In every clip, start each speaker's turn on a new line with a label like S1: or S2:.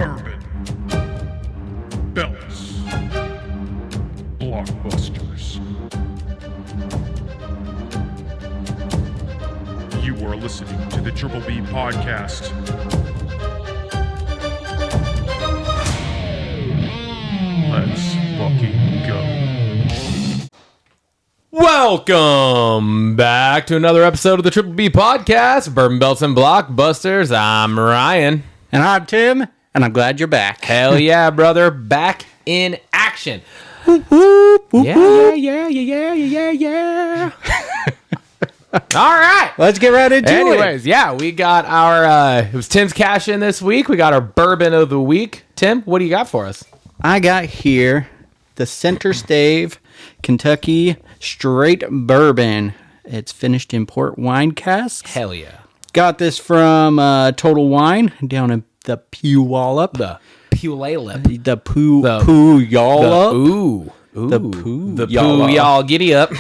S1: Bourbon. Belts. Blockbusters. You are listening to the Triple B Podcast. Let's fucking go.
S2: Welcome back to another episode of the Triple B Podcast, Bourbon Belts and Blockbusters. I'm Ryan.
S3: And I'm Tim, and I'm glad you're back.
S2: Hell yeah, brother. Back in action. Yeah. All right.
S3: Let's get right into it.
S2: Anyways, yeah, we got our, it was Tim's Cash In this week. We got our Bourbon of the Week. Tim, what do you got for us?
S3: I got here the Center Stave Kentucky Straight Bourbon. It's finished in port wine casks.
S2: Hell yeah.
S3: Got this from Total Wine down in the Puyallup.
S2: The Puyallup.
S3: The Puyallup.
S2: Ooh.
S3: The Puyallup.
S2: The Puyallup. Giddy up.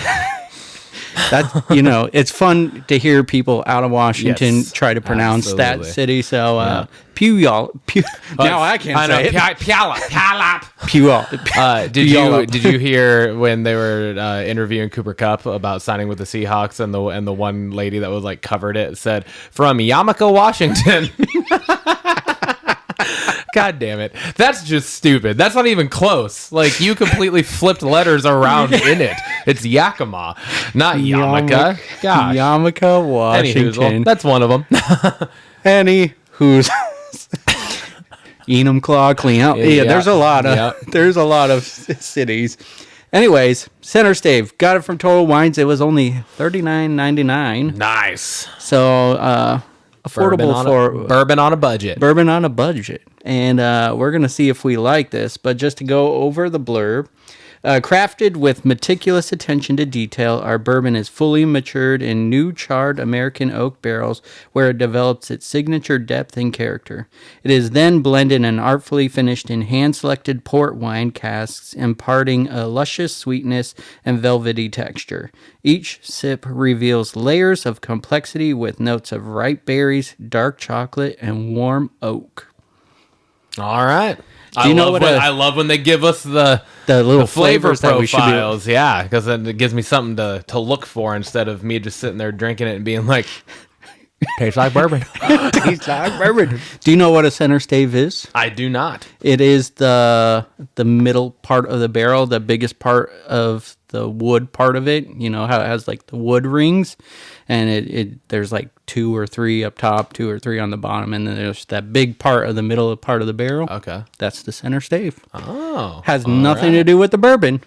S3: That's, it's fun to hear people out of Washington try to pronounce that city. So, Puyallup. Now I can't say it.
S2: Puyallup. Did you hear when they were interviewing Cooper Kupp about signing with the Seahawks, and the one lady that was like covered it said from Yamaka, Washington. God damn it. That's just stupid. That's not even close. Like, you completely flipped letters around in it. It's Yakima, not Yamaka. Gosh.
S3: Yamaka, Washington.
S2: Anywho, that's one of them.
S3: Who's Enum, Claw, Clean Out. Yeah, there's a lot of cities. Anyways, Center Stave. Got it from Total Wines. It was only $39.99.
S2: Nice.
S3: So, affordable for
S2: bourbon on a budget.
S3: Bourbon on a budget. And we're going to see if we like this. But just to go over the blurb, crafted with meticulous attention to detail, our bourbon is fully matured in new charred American oak barrels where it develops its signature depth and character. It is then blended and artfully finished in hand-selected port wine casks, imparting a luscious sweetness and velvety texture. Each sip reveals layers of complexity with notes of ripe berries, dark chocolate, and warm oak.
S2: All right.
S3: I
S2: love when they give us the
S3: little
S2: flavor
S3: flavors that we should be.
S2: profiles. Yeah, because then it gives me something to look for instead of me just sitting there drinking it and being like, tastes like bourbon.
S3: Tastes like bourbon. Do you know what a Center Stave is?
S2: I do not.
S3: It is the middle part of the barrel, the biggest part of the wood part of it. You know how it has like the wood rings, and it there's like 2 or 3 up top, 2 or 3 on the bottom, and then there's that big part of the middle part of the barrel.
S2: Okay,
S3: that's the Center Stave.
S2: Oh,
S3: has nothing to do with the bourbon,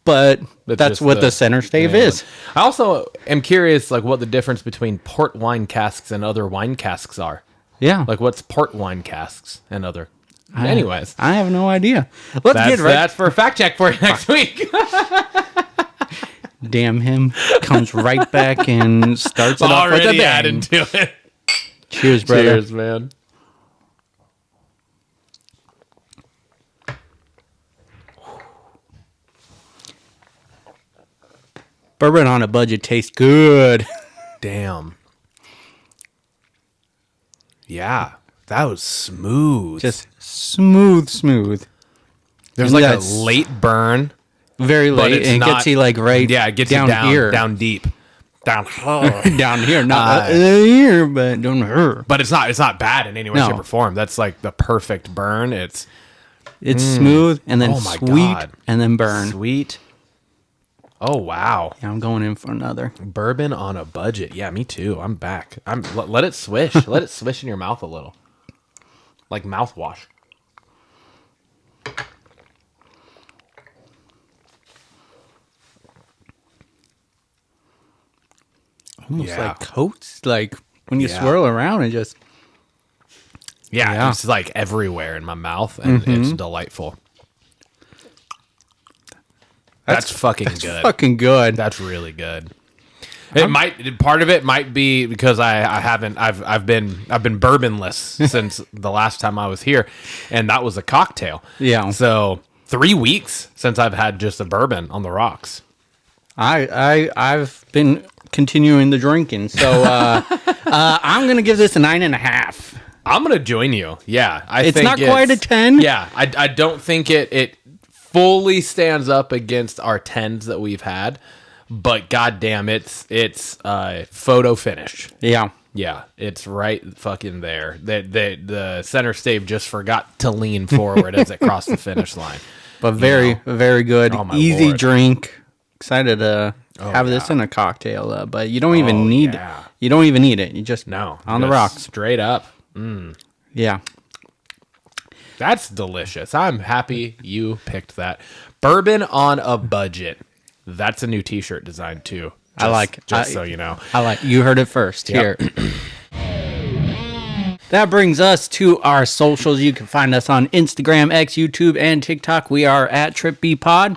S3: but that's what the Center Stave is.
S2: I also am curious, like, what the difference between port wine casks and other wine casks are.
S3: Yeah,
S2: like what's port wine casks and other. Anyways,
S3: I have no idea.
S2: That's for a fact check for you next week.
S3: Damn him. Comes right back and starts it off with a bang.
S2: Adding to it.
S3: Cheers, brother.
S2: Cheers, man.
S3: Bourbon on a budget tastes good.
S2: Damn. Yeah, that was smooth.
S3: Just smooth.
S2: There's like a late burn.
S3: Very late, and it gets you like right
S2: it gets
S3: down
S2: you down
S3: here.
S2: Down deep. Down
S3: here, not here, but down here.
S2: But it's not bad in any way, shape, or form. That's like the perfect burn. It's
S3: smooth, and then sweet, and then burn.
S2: Sweet. Oh, wow.
S3: Yeah, I'm going in for another.
S2: Bourbon on a budget. Yeah, me too. I'm back. Let it swish. Let it swish in your mouth a little. Like mouthwash.
S3: Almost like coats, like when you swirl around and just...
S2: Yeah, it's like everywhere in my mouth, and it's delightful. That's fucking good.
S3: Fucking good.
S2: That's really good. Part of it might be because I've been bourbonless since the last time I was here, and that was a cocktail. Yeah. So 3 weeks since I've had just a bourbon on the rocks.
S3: I've been continuing the drinking, so I'm gonna give this a 9.5.
S2: I'm gonna join you. Yeah,
S3: It's not quite a 10.
S2: Yeah, I don't think it fully stands up against our 10s that we've had, but goddamn, it's photo finish.
S3: Yeah.
S2: Yeah, it's right fucking there. The center stave just forgot to lean forward as it crossed the finish line.
S3: But very good.
S2: Oh, my
S3: Easy
S2: Lord.
S3: drink. Excited to have this in a cocktail, but you don't even need
S2: yeah.
S3: you don't even need it. You just
S2: On
S3: the rocks.
S2: straight up.
S3: Yeah.
S2: That's delicious. I'm happy you picked that. Bourbon on a budget. That's a new T-shirt design too. So you know.
S3: You heard it first here. That brings us to our socials. You can find us on Instagram, X, YouTube, and TikTok. We are at TripBPod.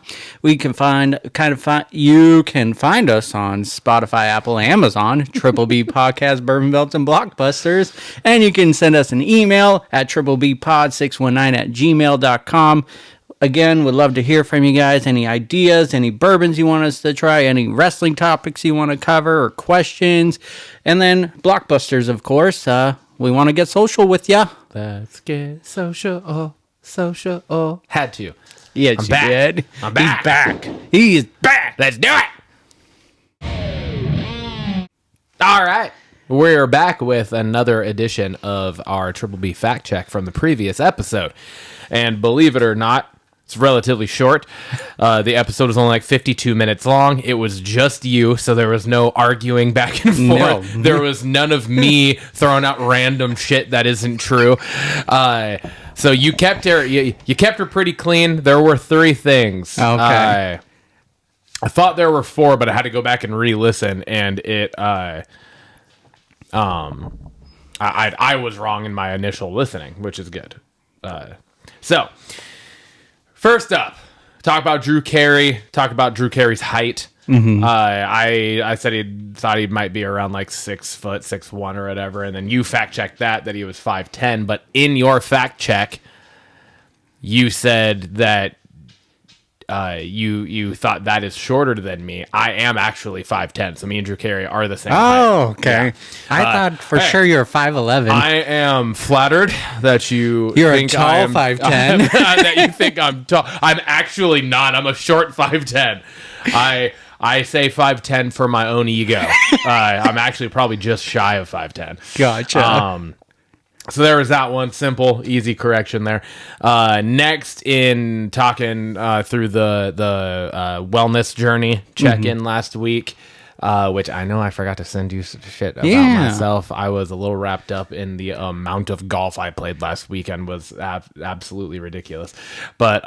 S3: You can find us on Spotify, Apple, Amazon, Triple B Podcast, Bourbon Belts, and Blockbusters. And you can send us an email at triplebpod619@gmail.com. Again, would love to hear from you guys. Any ideas, any bourbons you want us to try, any wrestling topics you want to cover, or questions. And then Blockbusters, of course. We want to get social with ya.
S2: Let's get social. Had to.
S3: Yes,
S2: I'm
S3: you
S2: back.
S3: did.
S2: I'm back.
S3: He's back. He's back.
S2: Let's do it. All right. We're back with another edition of our Triple B fact check from the previous episode. And believe it or not, it's relatively short. The episode was only like 52 minutes long. It was just you, so there was no arguing back and forth.
S3: No.
S2: There was none of me throwing out random shit that isn't true. So you kept her. You kept her pretty clean. There were 3 things.
S3: Okay.
S2: I thought there were 4, but I had to go back and re-listen, and I was wrong in my initial listening, which is good. So, first up, talk about Drew Carey. Talk about Drew Carey's height. Mm-hmm. I said he thought he might be around like 6 foot, 6'1" or whatever, and then you fact checked that he was 5'10". But in your fact check, you said that you thought that is shorter than me. I am actually 5'10", so me and Drew Carey are the same height.
S3: Oh, okay. Yeah. I thought for sure you're 5'11".
S2: I am flattered that you're
S3: a tall 5'10".
S2: That you think I'm tall. I'm actually not. I'm a short 5'10". I say 5'10" for my own ego. I'm actually probably just shy of 5'10".
S3: Gotcha.
S2: So there was that one. Simple, easy correction there. Next, in talking through the wellness journey check-in last week, which I know I forgot to send you some shit about myself. I was a little wrapped up in the amount of golf I played last weekend. Was absolutely ridiculous. But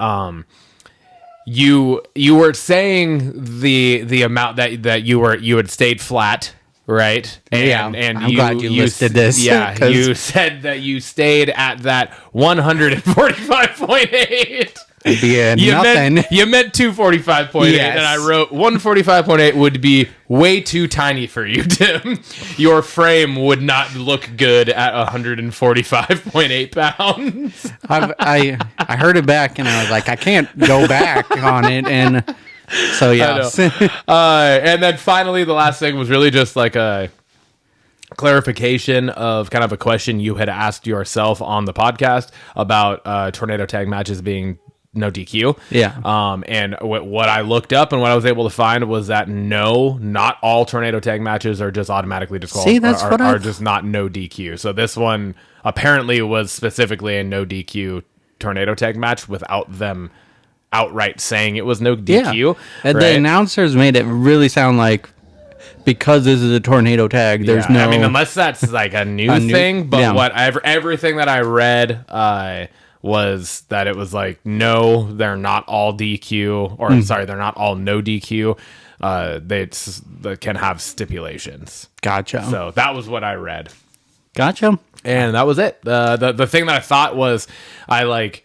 S2: you were saying the amount that you had stayed flat. Right. And
S3: I'm glad you listed this.
S2: Yeah. You said that you stayed at that 145.8. You meant 245.8,
S3: yes. And
S2: I wrote 145.8 would be way too tiny for you, Tim. Your frame would not look good at 145.8 pounds.
S3: I heard it back and I was like, I can't go back on it, and so yeah.
S2: And then finally, the last thing was really just like a clarification of kind of a question you had asked yourself on the podcast about tornado tag matches being no DQ.
S3: Yeah.
S2: And what I looked up and what I was able to find was that no, not all tornado tag matches are just automatically disqualified.
S3: See, that's
S2: are just not no DQ. So this one apparently was specifically a no DQ tornado tag match without them outright saying it was no DQ.
S3: Yeah. And
S2: right?
S3: the announcers made it really sound like, because this is a tornado tag, there's no...
S2: I mean, unless that's like a new thing, but everything that I read was that it was like, no, they're not all DQ, or sorry, they're not all no DQ. They can have stipulations.
S3: Gotcha.
S2: So that was what I read.
S3: Gotcha.
S2: And that was it. The thing that I thought was, I like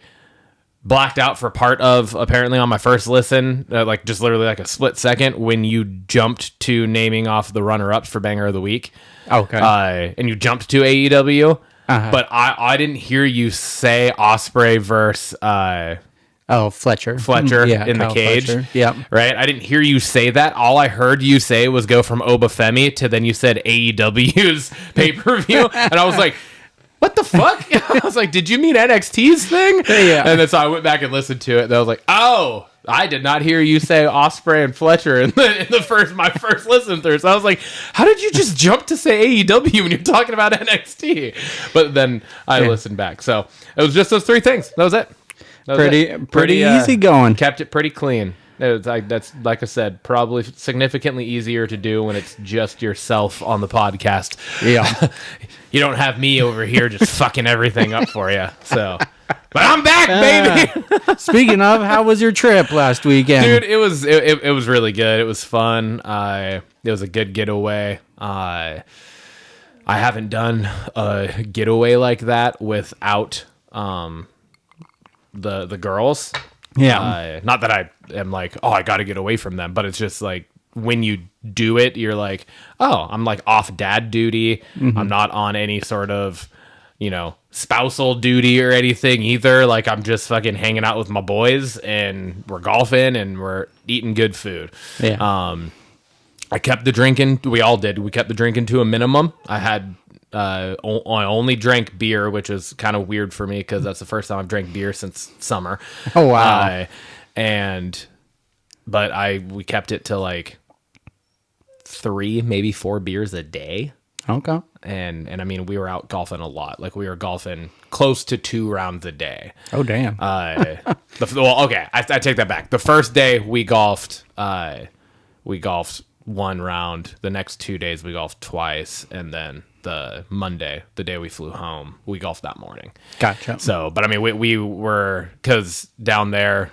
S2: blacked out for part of, apparently on my first listen, like just literally like a split second, when you jumped to naming off the runner-ups for Banger of the Week.
S3: Okay.
S2: And you jumped to AEW, but I didn't hear you say Ospreay versus
S3: Fletcher
S2: in
S3: Kyle
S2: the cage.
S3: Fletcher. Yep.
S2: Right? I didn't hear you say that. All I heard you say was go from Obafemi to then you said AEW's pay-per-view. And I was like, what what the fuck? I was like, did you mean NXT's thing?
S3: Yeah.
S2: And then so I went back and listened to it, and I was like, oh, I did not hear you say Ospreay and Fletcher in my first listen through. So I was like, how did you just jump to say AEW when you're talking about NXT? But then I listened back. So it was just those three things. That was it.
S3: Pretty easy going.
S2: Kept it pretty clean. It was that's like I said, probably significantly easier to do when it's just yourself on the podcast.
S3: Yeah.
S2: You don't have me over here just fucking everything up for you. So, but I'm back, baby.
S3: Speaking of, how was your trip last weekend?
S2: Dude, it was really good. It was fun. It was a good getaway. I haven't done a getaway like that without the girls.
S3: Yeah.
S2: Not that I am like, oh, I got to get away from them, but it's just like when you do it, you're like, oh, I'm like off dad duty. Mm-hmm. I'm not on any sort of, spousal duty or anything either. Like I'm just fucking hanging out with my boys and we're golfing and we're eating good food.
S3: Yeah.
S2: I kept the drinking. We all did. We kept the drinking to a minimum. I only drank beer, which is kind of weird for me because that's the first time I've drank beer since summer.
S3: Oh wow!
S2: We kept it to like 3, maybe 4 beers a day.
S3: Okay.
S2: And I mean, we were out golfing a lot. Like we were golfing close to 2 rounds a day.
S3: Oh damn.
S2: Okay. I take that back. The first day we golfed 1 round. The next 2 days we golfed twice, and then the Monday, the day we flew home, we golfed that morning.
S3: Gotcha.
S2: So, but I mean, we were, because down there,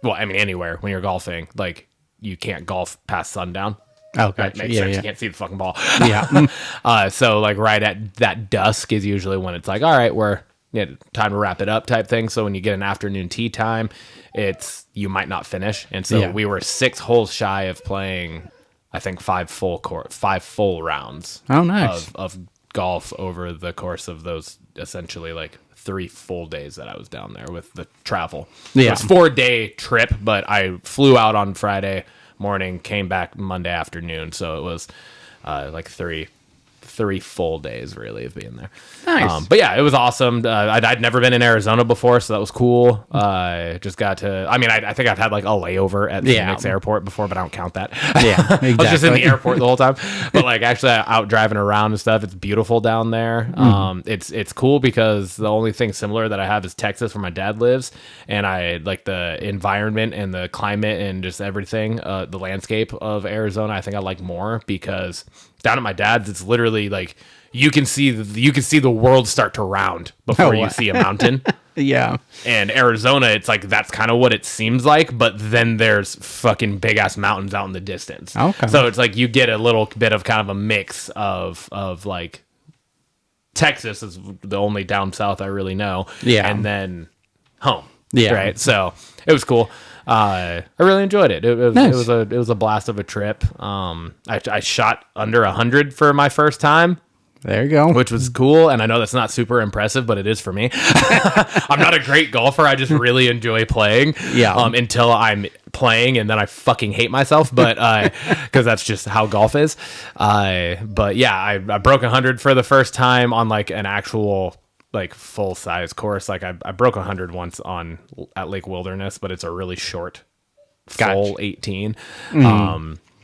S2: well, I mean, anywhere when you're golfing, like you can't golf past sundown.
S3: Oh,
S2: That
S3: gotcha.
S2: makes
S3: Yeah,
S2: sense.
S3: yeah.
S2: You can't see the fucking ball.
S3: Yeah.
S2: So like right at that dusk is usually when it's like, all right, we're time to wrap it up type thing. So when you get an afternoon tea time, you might not finish. And so we were 6 holes shy of playing, I think 5 full rounds.
S3: Oh, nice.
S2: Of golf over the course of those essentially like 3 full days that I was down there with the travel.
S3: Yeah.
S2: It was 4-day trip, but I flew out on Friday morning, came back Monday afternoon. So it was like 3 full days really of being there.
S3: Nice.
S2: But yeah, it was awesome. I'd never been in Arizona before, so that was cool. Just got to, I mean, I think I've had like a layover at Phoenix Airport before, but I don't count that.
S3: Yeah, exactly.
S2: I was just in the airport the whole time. But like actually out driving around and stuff, it's beautiful down there. It's cool because the only thing similar that I have is Texas where my dad lives. And I like the environment and the climate and just everything, the landscape of Arizona, I think I like more because down at my dad's, it's literally like you can see the world start to round before you see a mountain.
S3: Yeah.
S2: And Arizona, it's like that's kind of what it seems like, but then there's fucking big ass mountains out in the distance.
S3: Okay.
S2: So it's like you get a little bit of kind of a mix of like Texas is the only down south I really know.
S3: Yeah.
S2: And then home.
S3: Yeah.
S2: Right. So it was cool. I really enjoyed it. It was a blast of a trip. I shot under 100 for my first time.
S3: There you go.
S2: Which was cool, and I know that's not super impressive, but it is for me. I'm not a great golfer. I just really enjoy playing.
S3: Yeah.
S2: Until I'm playing, and then I fucking hate myself. But because that's just how golf is. But yeah, I broke 100 for the first time on like an actual like full size course. Like I broke 100 once at Lake Wilderness, but it's a really short full 18.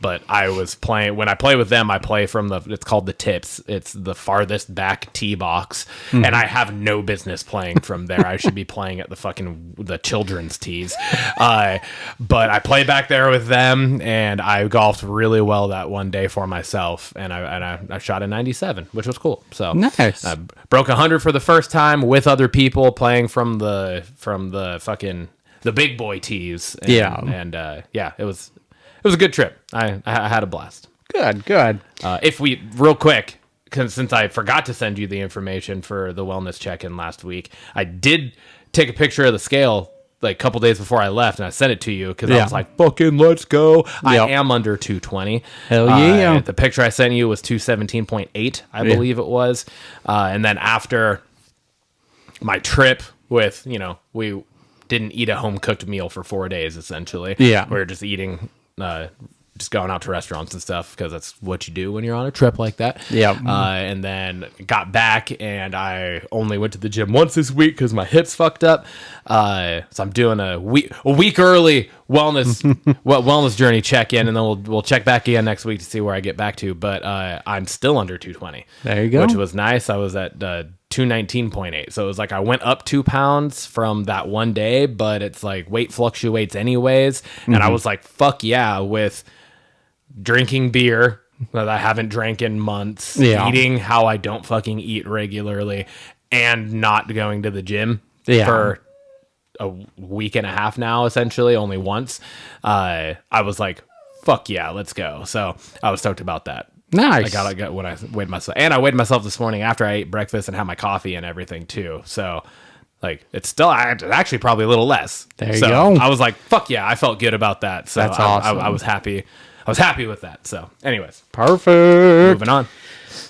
S2: But I was playing, when I play with them, I play from it's called the tips. It's the farthest back tee box. And I have no business playing from there. I should be playing at the children's tees. But I play back there with them, and I golfed really well that one day for myself. And I shot a 97, which was cool. So
S3: nice.
S2: I broke 100 for the first time with other people playing from the fucking the big boy tees. And it was a good trip. I had a blast.
S3: Good.
S2: If we, real quick, since I forgot to send you the information for the wellness check-in last week, I did take a picture of the scale like a couple days before I left, and I sent it to you because I was like, fucking let's go. I am under 220.
S3: Hell yeah.
S2: The picture I sent you was 217.8, I believe it was. And then after my trip with, we didn't eat a home-cooked meal for 4 days, essentially.
S3: Yeah.
S2: We were just eating just going out to restaurants and stuff because that's what you do when you're on a trip like that.
S3: Yeah.
S2: And then got back and I only went to the gym once this week because my hips fucked up. So I'm doing a week early wellness journey check in, and then we'll check back again next week to see where I get back to. But I'm still under 220.
S3: There you go.
S2: Which was nice. I was at 219.8. So it was like I went up 2 pounds from that one day, but it's like weight fluctuates anyways. And I was like, fuck yeah, with drinking beer that I haven't drank in months, eating how I don't fucking eat regularly, and not going to the gym for a week and a half now, essentially, only once. I was like, fuck yeah, let's go. So I was stoked about that.
S3: Nice.
S2: I got when I weighed myself, and I weighed myself this morning after I ate breakfast and had my coffee and everything too. So, like, it's still actually probably a little less.
S3: There you go.
S2: I was like, "Fuck yeah!" I felt good about that. So
S3: that's awesome.
S2: I was happy. I was happy with that. So, anyways,
S3: perfect.
S2: Moving on.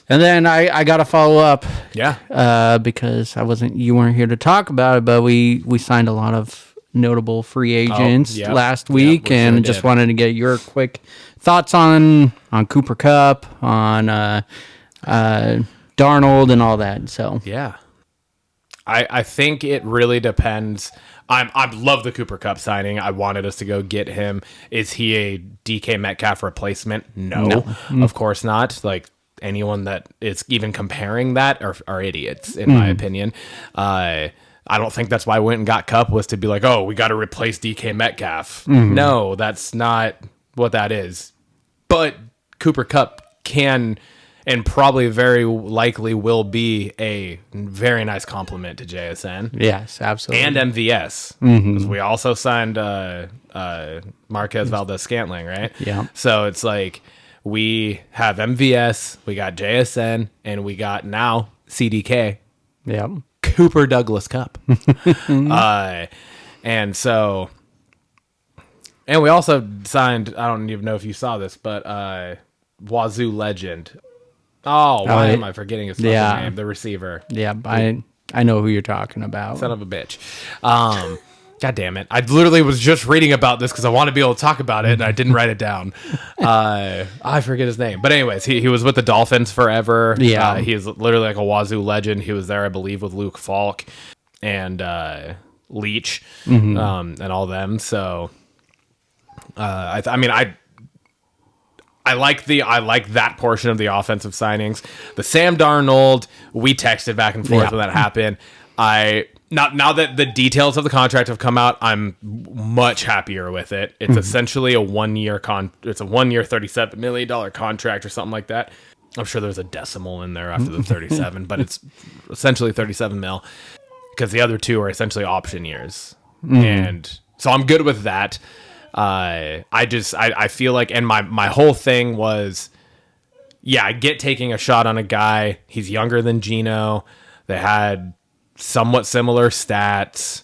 S3: And then I got to follow up.
S2: Yeah.
S3: Because you weren't here to talk about it, but we signed a lot of notable free agents last week, and just wanted to get your quick thoughts on Cooper Kupp, on Darnold, and all that. So
S2: yeah, I think it really depends. I love the Cooper Kupp signing. I wanted us to go get him. Is he a DK Metcalf replacement? No. Of course not. Like, anyone that is even comparing that are idiots, in my opinion. I don't think that's why we went and got Kupp, was to be like, oh, we got to replace DK Metcalf. No, that's not what that is. But Cooper Kupp can and probably very likely will be a very nice compliment to JSN.
S3: Yes, absolutely.
S2: And MVS. Because we also signed Marquez Valdez-Scantling, right?
S3: Yeah.
S2: So it's like we have MVS, we got JSN, and we got now CDK.
S3: Yeah.
S2: Cooper Douglas Kupp. And so, and we also signed, I don't even know if you saw this, but Wazoo legend. Why am I forgetting his fucking name? The receiver.
S3: Yeah, I know who you're talking about.
S2: Son of a bitch. God damn it. I literally was just reading about this because I want to be able to talk about it, and I didn't write it down. I forget his name. But anyways, he was with the Dolphins forever.
S3: Yeah.
S2: He's literally like a Wazoo legend. He was there, I believe, with Luke Falk and Leach and all them. So, I like that portion of the offensive signings. The Sam Darnold, we texted back and forth when that happened. Now that the details of the contract have come out, I'm much happier with it. It's essentially a 1 year it's a 1 year $37 million contract or something like that. I'm sure there's a decimal in there after the 37, but it's essentially 37 mil because the other two are essentially option years. And so I'm good with that. I feel like, and my whole thing was, I get taking a shot on a guy. He's younger than Geno. They had somewhat similar stats.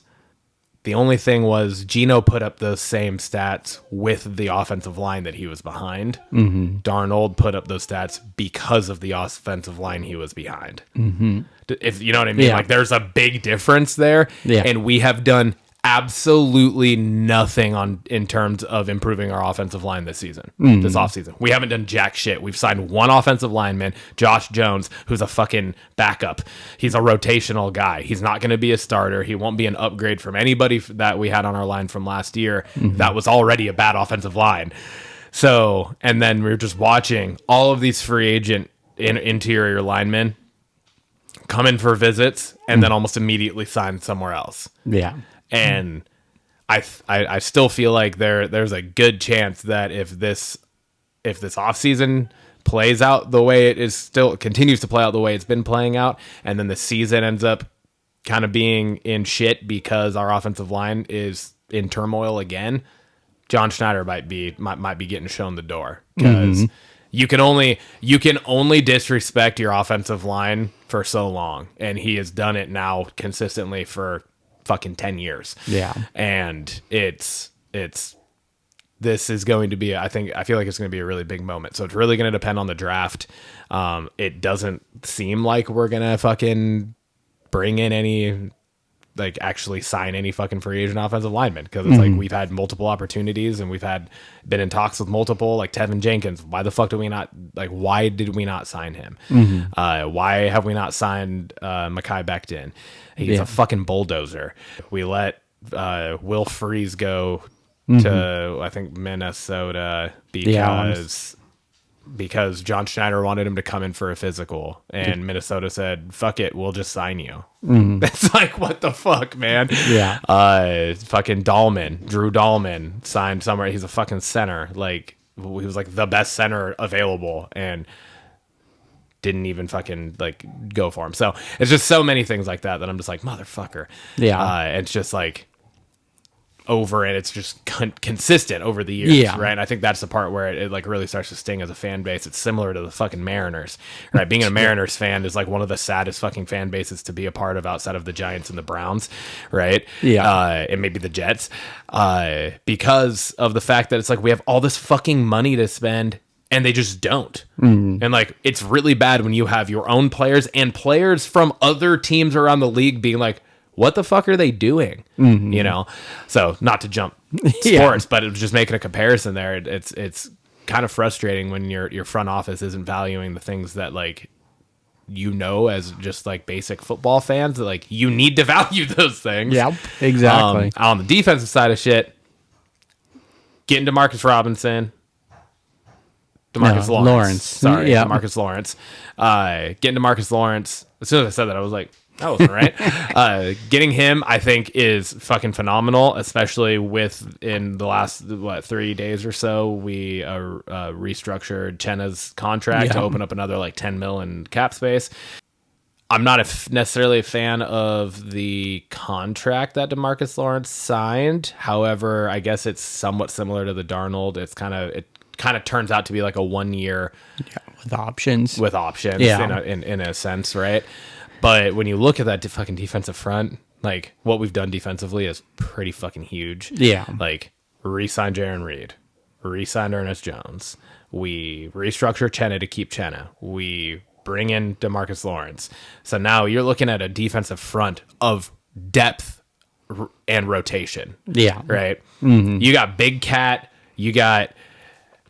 S2: The only thing was Geno put up those same stats with the offensive line that he was behind. Darnold put up those stats because of the offensive line he was behind. If you know what I mean, like there's a big difference there, and we have done absolutely nothing in terms of improving our offensive line this season, this offseason. We haven't done jack shit. We've signed one offensive lineman, Josh Jones, who's a fucking backup. He's a rotational guy. He's not going to be a starter. He won't be an upgrade from anybody that we had on our line from last year. That was already a bad offensive line. So, and then we were just watching all of these free agent interior linemen come in for visits and then almost immediately sign somewhere else.
S3: Yeah.
S2: And I still feel like there's a good chance that if this offseason plays out the way it is, still continues to play out the way it's been playing out, and then the season ends up kind of being in shit because our offensive line is in turmoil again, John Schneider might be getting shown the door, because you can only disrespect your offensive line for so long, and he has done it now consistently for fucking 10 years. Yeah. And this is going to be, I feel like it's going to be a really big moment. So it's really going to depend on the draft. It doesn't seem like we're going to fucking bring in any like actually sign any fucking free agent offensive lineman, because it's like we've had multiple opportunities and we've been in talks with multiple, like Tevin Jenkins. Why the fuck did we not sign him? Why have we not signed Mekhi Becton? He's a fucking bulldozer. We let Will Freeze go to I think Minnesota because John Schneider wanted him to come in for a physical, and Minnesota said, fuck it, we'll just sign you. It's like, what the fuck, man?
S3: Yeah.
S2: Fucking Drew Dahlman signed somewhere. He's a fucking center. Like, he was like the best center available and didn't even fucking like go for him. So it's just so many things like that I'm just like, motherfucker. Yeah. It's just like over, and it's just consistent over the years, right? And I think that's the part where it like really starts to sting as a fan base. It's similar to the fucking Mariners, right? Being a Mariners fan is like one of the saddest fucking fan bases to be a part of outside of the Giants and the Browns, right? And maybe the Jets, because of the fact that it's like we have all this fucking money to spend and they just don't. And like, it's really bad when you have your own players and players from other teams around the league being like, what the fuck are they doing? You know? So not to jump sports, but it was just making a comparison there. It's kind of frustrating when your front office isn't valuing the things that, like, you know, as just like basic football fans, that like you need to value those things.
S3: Yeah, exactly.
S2: On the defensive side of shit, getting DeMarcus Robinson, Lawrence. Sorry, DeMarcus Lawrence. Getting DeMarcus Lawrence. As soon as I said that, I was like, that wasn't right. Getting him, I think, is fucking phenomenal, especially in the last 3 days or so, we restructured Chena's contract to open up another like 10 mil in cap space. I'm not necessarily a fan of the contract that DeMarcus Lawrence signed. However, I guess it's somewhat similar to the Darnold. It kind of turns out to be like a 1 year
S3: with options.
S2: In a sense, right? But when you look at that fucking defensive front, like what we've done defensively is pretty fucking huge. Yeah. Like, re-signed Jaron Reed, re-signed Ernest Jones. We restructure Chenna to keep Chenna. We bring in DeMarcus Lawrence. So now you're looking at a defensive front of depth and rotation. Yeah. Right? You got Big Cat. You got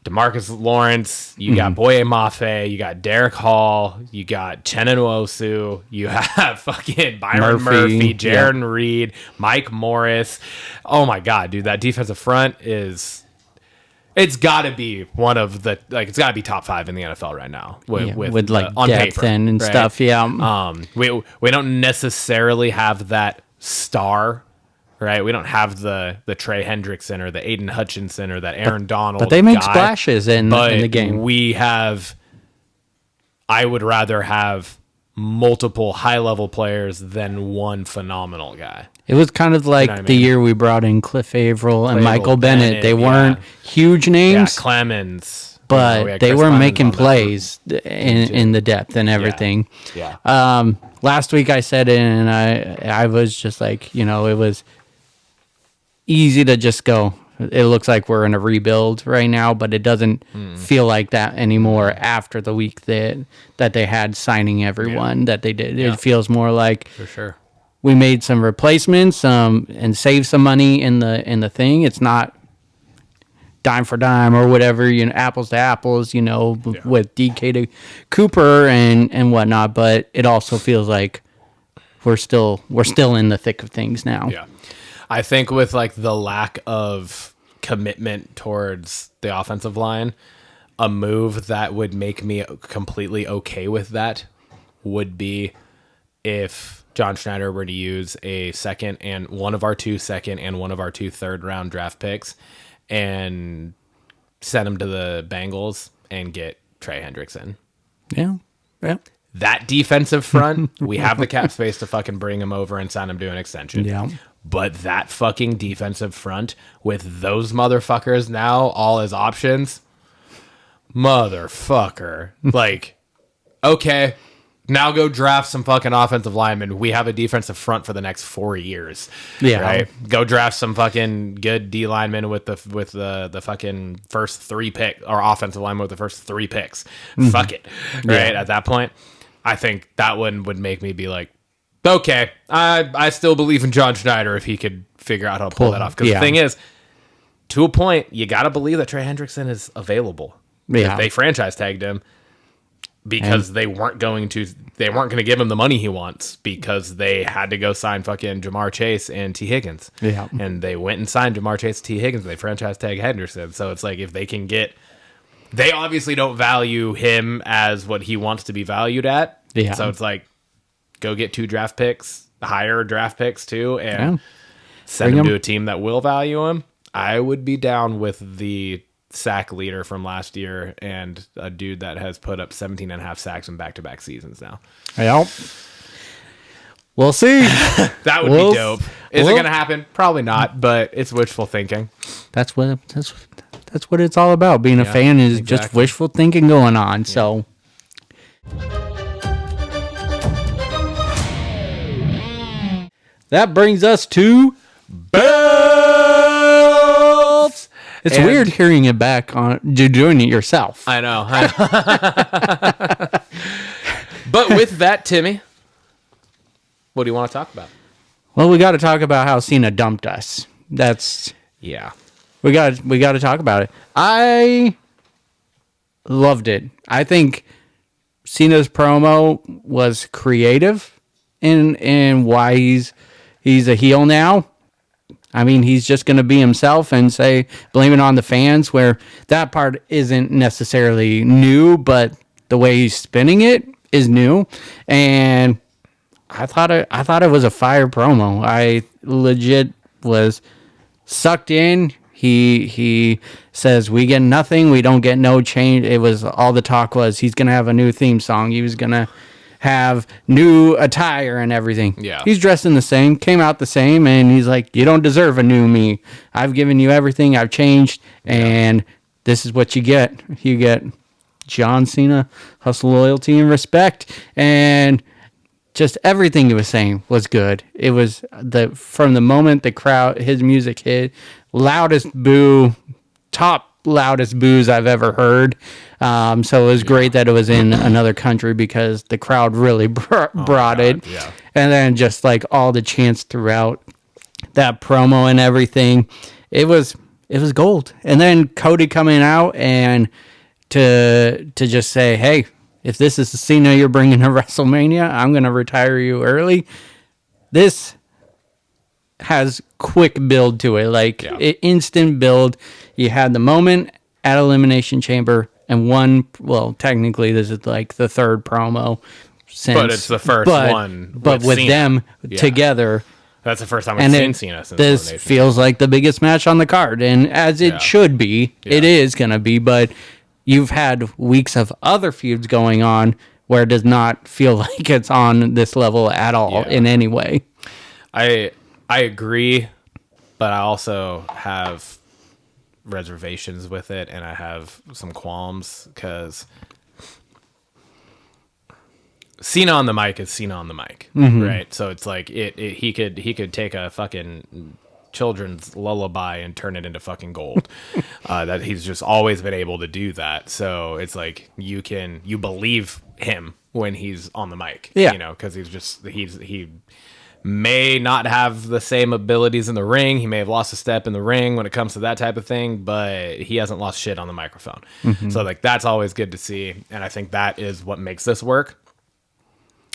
S2: DeMarcus Lawrence, you got Boye Mafe, you got Derek Hall, you got Chenna Nwosu, you have fucking Byron Murphy, Jaron Reed, Mike Morris. Oh my God, dude, that defensive front it's got to be one of the, like, it's got to be top 5 in the NFL right now with like on
S3: depth
S2: paper,
S3: and
S2: right?
S3: stuff. Yeah.
S2: We don't necessarily have that star. Right, we don't have the Trey Hendrickson or the Aiden Hutchinson or that Aaron Donald.
S3: But they make splashes in the game.
S2: I would rather have multiple high-level players than one phenomenal guy.
S3: It was kind of like the year we brought in Cliff Averill and Michael Bennett. They weren't huge names.
S2: Yeah, Clemens.
S3: But they were making plays in the depth and everything. Yeah. Last week I said it, and I was just like, it was easy to just go, it looks like we're in a rebuild right now, but it doesn't feel like that anymore after the week that they had signing everyone that they did. It feels more like,
S2: for sure,
S3: we made some replacements and saved some money in the thing. It's not dime for dime or whatever, apples to apples, with DK to Cooper and whatnot, but it also feels like we're still in the thick of things now.
S2: Yeah. I think with like the lack of commitment towards the offensive line, a move that would make me completely okay with that would be if John Schneider were to use a second and one of our 2 second and one of our 2 third round draft picks and send him to the Bengals and get Trey Hendrickson.
S3: Yeah. Yeah.
S2: That defensive front, we have the cap space to fucking bring him over and sign him to an extension. Yeah. But that fucking defensive front with those motherfuckers now all as options, motherfucker. Like, okay, now go draft some fucking offensive linemen. We have a defensive front for the next 4 years. Yeah. Right? Go draft some fucking good D linemen with the fucking first 3 picks, or offensive linemen with the first 3 picks. Fuck it. Right? At that point, I think that one would make me be like, Okay, I still believe in John Schneider if he could figure out how to pull that off. Because the thing is, to a point, you got to believe that Trey Hendrickson is available.
S3: Yeah.
S2: If they franchise tagged him because they weren't going to give him the money he wants because they had to go sign fucking Jamar Chase and T. Higgins.
S3: Yeah.
S2: And they went and signed Jamar Chase and T. Higgins. And they franchise tag Henderson. So it's like if they can get, they obviously don't value him as what he wants to be valued at.
S3: Yeah.
S2: So it's like, go get 2 draft picks, higher draft picks too, and send him to a team that will value him. I would be down with the sack leader from last year and a dude that has put up 17 and a half sacks in back-to-back seasons now.
S3: Yep. We'll see.
S2: That would be dope. Is it going to happen? Probably not, but it's wishful thinking.
S3: That's what it's all about. Being a fan is just wishful thinking going on. So that brings us to belts. It's weird hearing it back on doing it yourself.
S2: I know. But with that, Timmy, what do you want to talk about?
S3: Well, we got to talk about how Cena dumped us. That's we got to talk about it. I loved it. I think Cena's promo was creative in why he's a heel now. I mean, he's just going to be himself and say, blame it on the fans, where that part isn't necessarily new, but the way he's spinning it is new. And I thought it was a fire promo. I legit was sucked in. He says, we get nothing. We don't get no change. It was all the talk was he's going to have a new theme song. He was going to have new attire and everything.
S2: Yeah.
S3: He's dressed in the same, came out the same, and he's like, you don't deserve a new me. I've given you everything. I've changed, and this is what you get. You get John Cena, hustle, loyalty, and respect, and just everything he was saying was good. It was from the moment the crowd, his music hit, loudest boo, top loudest boos I've ever heard. So it was great that it was in another country because the crowd really brought it.
S2: Yeah.
S3: And then just like all the chants throughout that promo and everything, it was gold. And then Cody coming out and to just say, hey, if this is the Cena you're bringing to WrestleMania, I'm going to retire you early. This has quick build to it, instant build. You had the moment at Elimination Chamber, and technically this is like the third promo.
S2: But it's the first one.
S3: But with
S2: Cena.
S3: them together.
S2: That's the first time I've seen Cena since
S3: this
S2: Elimination.
S3: feels like the biggest match on the card, and as it should be, it is going to be, but you've had weeks of other feuds going on where it does not feel like it's on this level at all in any way.
S2: I agree, but I also have reservations with it, and I have some qualms because Cena on the mic is Cena on the mic, right? So it's like he could take a fucking children's lullaby and turn it into fucking gold. That he's just always been able to do that. So it's like you believe him when he's on the mic, because he may not have the same abilities in the ring. He may have lost a step in the ring when it comes to that type of thing, but he hasn't lost shit on the microphone. So like that's always good to see, and I think that is what makes this work.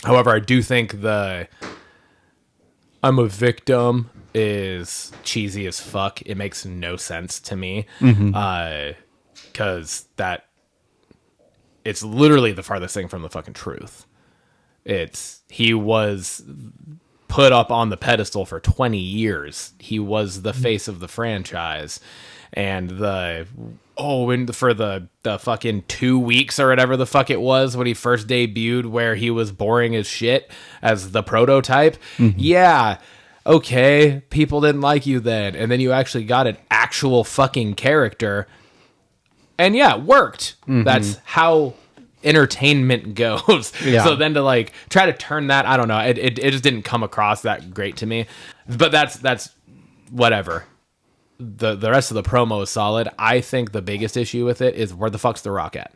S2: However, I do think the I'm a victim is cheesy as fuck. It makes no sense to me, because it's literally the farthest thing from the fucking truth. He was put up on the pedestal for 20 years. He was the face of the franchise, and for the fucking 2 weeks or whatever the fuck it was when he first debuted, where he was boring as shit as the prototype. Yeah, okay, people didn't like you then, and then you actually got an actual fucking character, and yeah, it worked. That's how entertainment goes. So then to try to turn that, I don't know, it just didn't come across that great to me. But that's whatever. The rest of the promo is solid. I think the biggest issue with it is, where the fuck's The Rock at?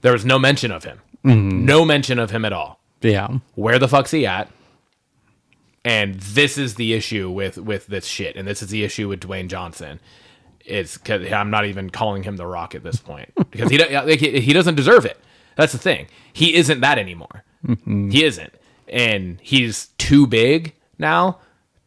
S2: There was no mention of him. No mention of him at all.
S3: Yeah.
S2: Where the fuck's he at? And this is the issue with this shit, and this is the issue with Dwayne Johnson. It's because I'm not even calling him The Rock at this point because he doesn't deserve it. That's the thing. He isn't that anymore. Mm-hmm. He isn't, and he's too big now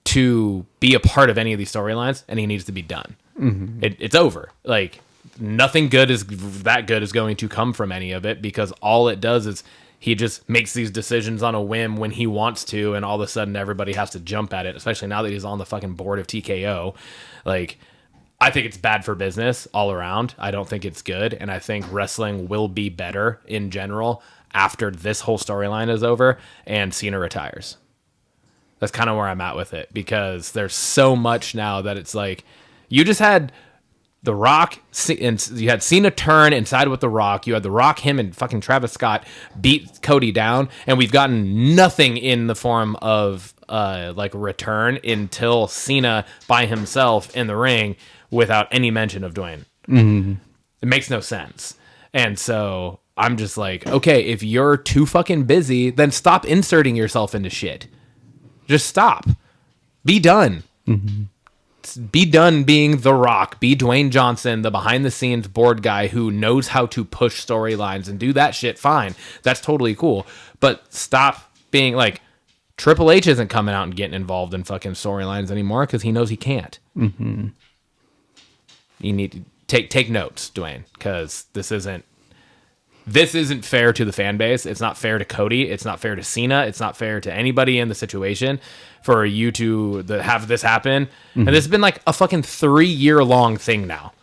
S2: to be a part of any of these storylines, and he needs to be done. Mm-hmm. It's over. Like nothing good is going to come from any of it because all it does is he just makes these decisions on a whim when he wants to, and all of a sudden everybody has to jump at it, especially now that he's on the fucking board of TKO. Like, I think it's bad for business all around. I don't think it's good, and I think wrestling will be better in general after this whole storyline is over and Cena retires. That's kind of where I'm at with it, because there's so much now that it's like, you just had The Rock, and you had Cena turn inside with The Rock. You had The Rock, him, and fucking Travis Scott beat Cody down, and we've gotten nothing in the form of like a return until Cena by himself in the ring without any mention of Dwayne. Mm-hmm. It makes no sense, and so I'm just like, okay, if you're too fucking busy, then stop inserting yourself into shit. Just stop. Be done. Mm-hmm. Be done being The Rock. Be Dwayne Johnson, the behind-the-scenes board guy who knows how to push storylines and do that shit. Fine. That's totally cool. But stop being like, Triple H isn't coming out and getting involved in fucking storylines anymore because he knows he can't. Mm-hmm. You need to take notes, Dwayne, because this isn't fair to the fan base. It's not fair to Cody. It's not fair to Cena. It's not fair to anybody in the situation for you to have this happen. Mm-hmm. And this has been like a fucking 3-year-long thing now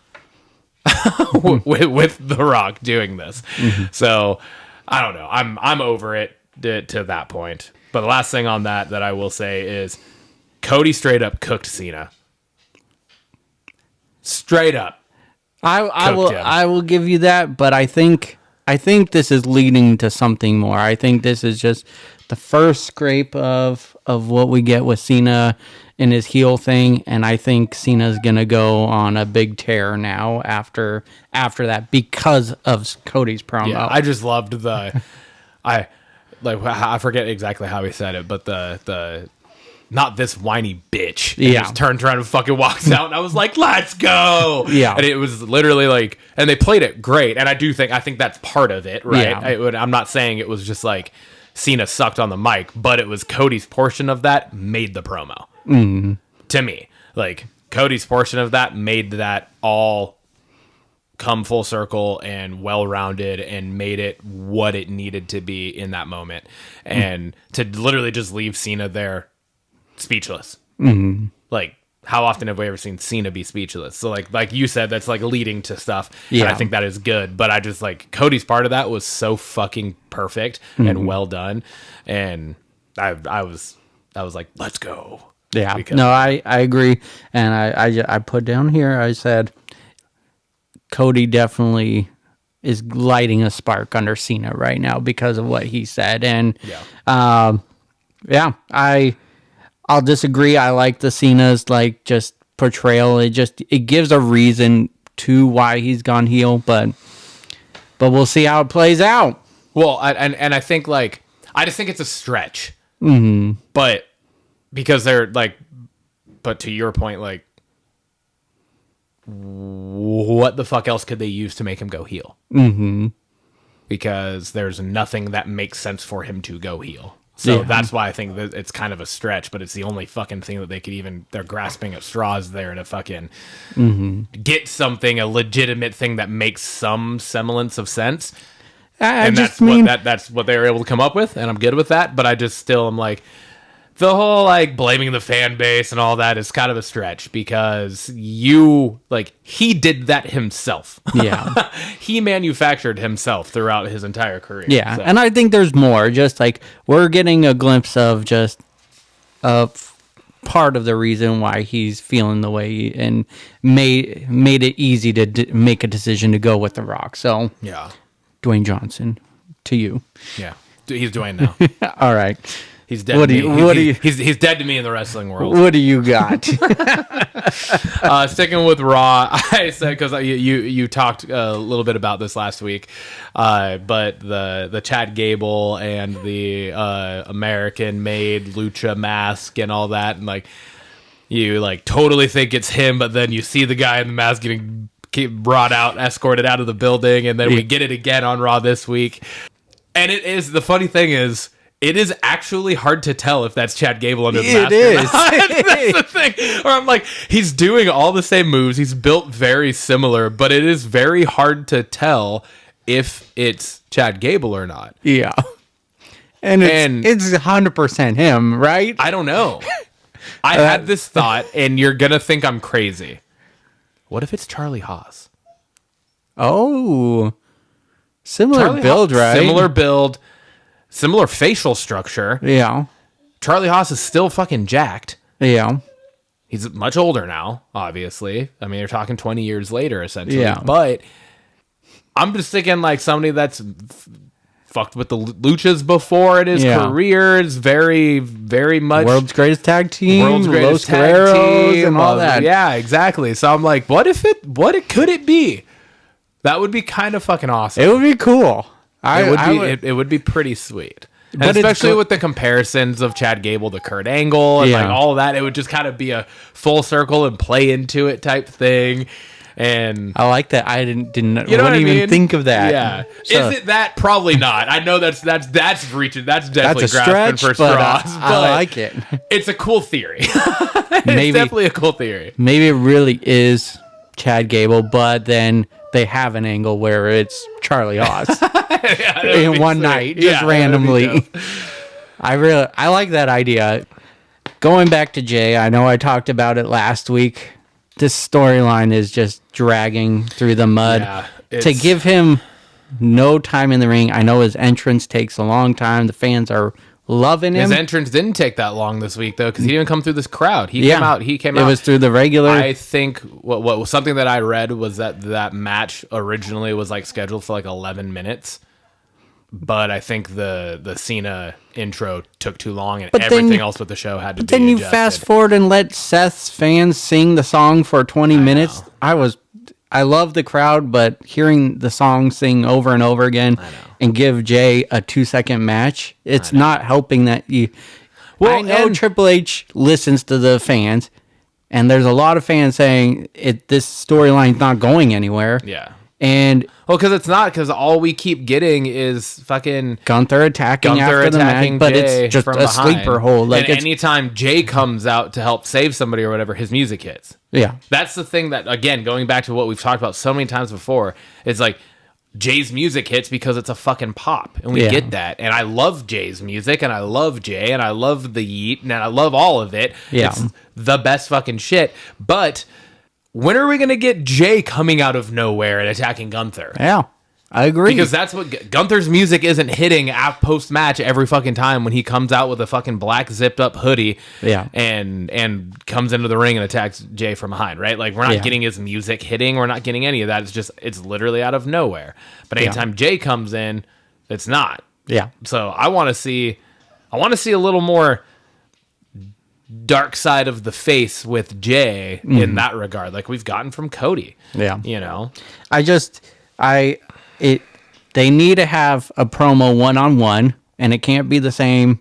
S2: with The Rock doing this. Mm-hmm. So I don't know. I'm over it to that point. But the last thing on that I will say is Cody straight up cooked Cena. Straight up.
S3: I will give you that, but I think this is leading to something more. I think this is just the first scrape of what we get with Cena in his heel thing, and I think Cena's gonna go on a big tear now after that because of Cody's promo.
S2: Yeah, I just loved I forget exactly how he said it, but the not this whiny bitch. And just turns around and fucking walks out, and I was like, let's go. Yeah. And it was literally like, and they played it great. And I think that's part of it, right? Yeah. I'm not saying it was just like Cena sucked on the mic, but it was Cody's portion of that made the promo. Mm-hmm. To me. Like, Cody's portion of that made that all come full circle and well-rounded and made it what it needed to be in that moment. And to literally just leave Cena there speechless. Mm-hmm. Like, how often have we ever seen Cena be speechless? So like you said, that's like leading to stuff. Yeah. And I think that is good. But I just like Cody's part of that was so fucking perfect and well done. And I was like, let's go.
S3: Yeah. No, I agree. And I put down here, I said, Cody definitely is lighting a spark under Cena right now because of what he said. And I'll disagree. I like the Cena's like just portrayal. It gives a reason to why he's gone heel, but we'll see how it plays out.
S2: Well, and I think like I just think it's a stretch. Mm-hmm. But because they're like, but to your point, like, what the fuck else could they use to make him go heel? Mm-hmm. Because there's nothing that makes sense for him to go heel. So that's why I think that it's kind of a stretch, but it's the only fucking thing that they could they're grasping at straws there to fucking get something, a legitimate thing that makes some semblance of sense. That's what they were able to come up with, and I'm good with that, but I just still am like, the whole like blaming the fan base and all that is kind of a stretch because he did that himself. Yeah. He manufactured himself throughout his entire career.
S3: Yeah. So. And I think there's more, just like we're getting a glimpse of just part of the reason why he's feeling the way and made it easy to make a decision to go with The Rock. So yeah, Dwayne Johnson to you.
S2: Yeah. He's Dwayne now.
S3: All right.
S2: He's dead. He's dead to me in the wrestling world.
S3: What do you got?
S2: Sticking with Raw, I said because you talked a little bit about this last week, but the Chad Gable and the American-made lucha mask and all that, and like you like totally think it's him, but then you see the guy in the mask getting brought out, escorted out of the building, and then we get it again on Raw this week. And it is the funny thing is. It is actually hard to tell if that's Chad Gable under the mask. It is. That's the thing. Or I'm like, he's doing all the same moves. He's built very similar, but it is very hard to tell if it's Chad Gable or not.
S3: Yeah. And it's 100% him, right?
S2: I don't know. I had this thought, and you're going to think I'm crazy. What if it's Charlie Haas?
S3: Oh. Similar build, right?
S2: Similar build. Similar facial structure.
S3: Yeah.
S2: Charlie Haas is still fucking jacked.
S3: Yeah.
S2: He's much older now, obviously. I mean, you're talking 20 years later, essentially.
S3: Yeah.
S2: But I'm just thinking like somebody that's fucked with the luchas before in his career. Is very, very much...
S3: World's greatest tag team.
S2: World's greatest tag team.
S3: And all that.
S2: Yeah, exactly. So I'm like, could it be? That would be kind of fucking awesome.
S3: It would be cool.
S2: It would be pretty sweet. But especially with the comparisons of Chad Gable to Kurt Angle and like all of that, it would just kind of be a full circle and play into it type thing. And
S3: I like that. I didn't
S2: you know
S3: wouldn't even think of that.
S2: Yeah. So, is it that? Probably not. I know that's reaching. That's definitely
S3: that's a
S2: grasping
S3: stretch,
S2: for straws. But
S3: I like it.
S2: It's a cool theory. It's definitely a cool theory.
S3: Maybe it really is Chad Gable, but then they have an angle where it's Charlie Haas in one night, just randomly. I like that idea. Going back to Jay, I know I talked about it last week. This storyline is just dragging through the mud.
S2: Yeah,
S3: to give him no time in the ring, I know his entrance takes a long time. The fans are loving him.
S2: His entrance didn't take that long this week though, because he didn't come through this crowd. He came out. It
S3: was through the regular.
S2: I think what something that I read was that match originally was like scheduled for like 11 minutes, but I think the Cena intro took too long, and everything else with the show had to be.
S3: But then you fast forward and let Seth's fans sing the song for 20 minutes. I love the crowd, but hearing the song sing over and over again and give Jay a 2-second match, it's not helping that you... Well, I know Triple H listens to the fans, and there's a lot of fans saying this storyline's not going anywhere.
S2: Yeah.
S3: And...
S2: Well, because all we keep getting is fucking...
S3: Gunther attacking after the match, but
S2: Jay
S3: it's just a sleeper hole.
S2: Like, and anytime Jay comes out to help save somebody or whatever, his music hits.
S3: Yeah.
S2: That's the thing that, again, going back to what we've talked about so many times before, it's like Jay's music hits because it's a fucking pop, and we get that. And I love Jay's music, and I love Jay, and I love the Yeet, and I love all of it.
S3: Yeah.
S2: It's the best fucking shit. But... when are we going to get Jay coming out of nowhere and attacking Gunther?
S3: Yeah, I agree.
S2: Because that's what... Gunther's music isn't hitting post-match every fucking time when he comes out with a fucking black zipped-up hoodie and comes into the ring and attacks Jay from behind, right? Like, we're not getting his music hitting. We're not getting any of that. It's literally out of nowhere. But anytime Jay comes in, it's not.
S3: Yeah.
S2: So I want to see a little more... dark side of the face with Jay in that regard, like we've gotten from Cody.
S3: Yeah,
S2: you know,
S3: they need to have a promo 1-on-1, and it can't be the same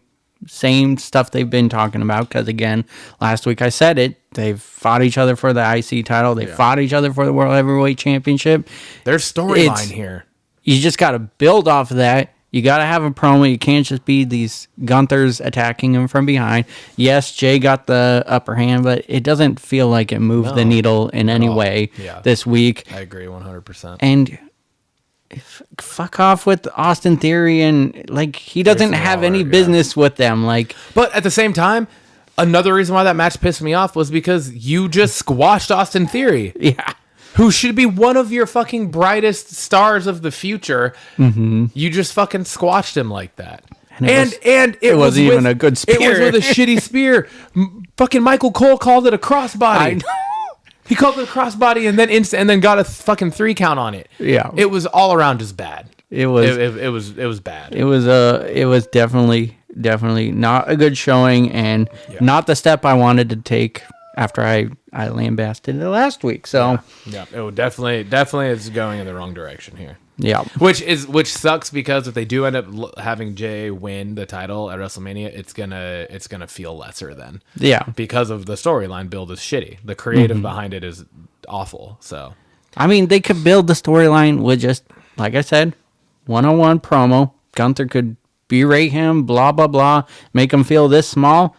S3: stuff they've been talking about. Because again, last week I said it, they've fought each other for the IC title, they fought each other for the World Heavyweight Championship.
S2: There's storyline here.
S3: You just got to build off of that. You got to have a promo. You can't just be these Gunthers attacking him from behind. Yes, Jay got the upper hand, but it doesn't feel like it moved the needle in any way this week.
S2: I agree 100%.
S3: And fuck off with Austin Theory, and like he doesn't have any business with them. Like,
S2: but at the same time, another reason why that match pissed me off was because you just squashed Austin Theory.
S3: Yeah.
S2: Who should be one of your fucking brightest stars of the future. Mm-hmm. You just fucking squashed him like that. And it
S3: wasn't even a good spear.
S2: It was with a shitty spear. Fucking Michael Cole called it a crossbody. I know. He called it a crossbody and then got a fucking 3 count on it.
S3: Yeah.
S2: It was all around just bad.
S3: It was
S2: bad.
S3: It was definitely definitely not a good showing, and not the step I wanted to take after I lambasted it last week. So
S2: it definitely is going in the wrong direction here.
S3: Yeah,
S2: which sucks, because if they do end up having Jay win the title at WrestleMania, it's gonna feel lesser then.
S3: Yeah,
S2: because of the storyline build is shitty. The creative behind it is awful. So,
S3: I mean, they could build the storyline with just, like I said, 1-on-1 promo. Gunther could berate him, blah blah blah, make him feel this small.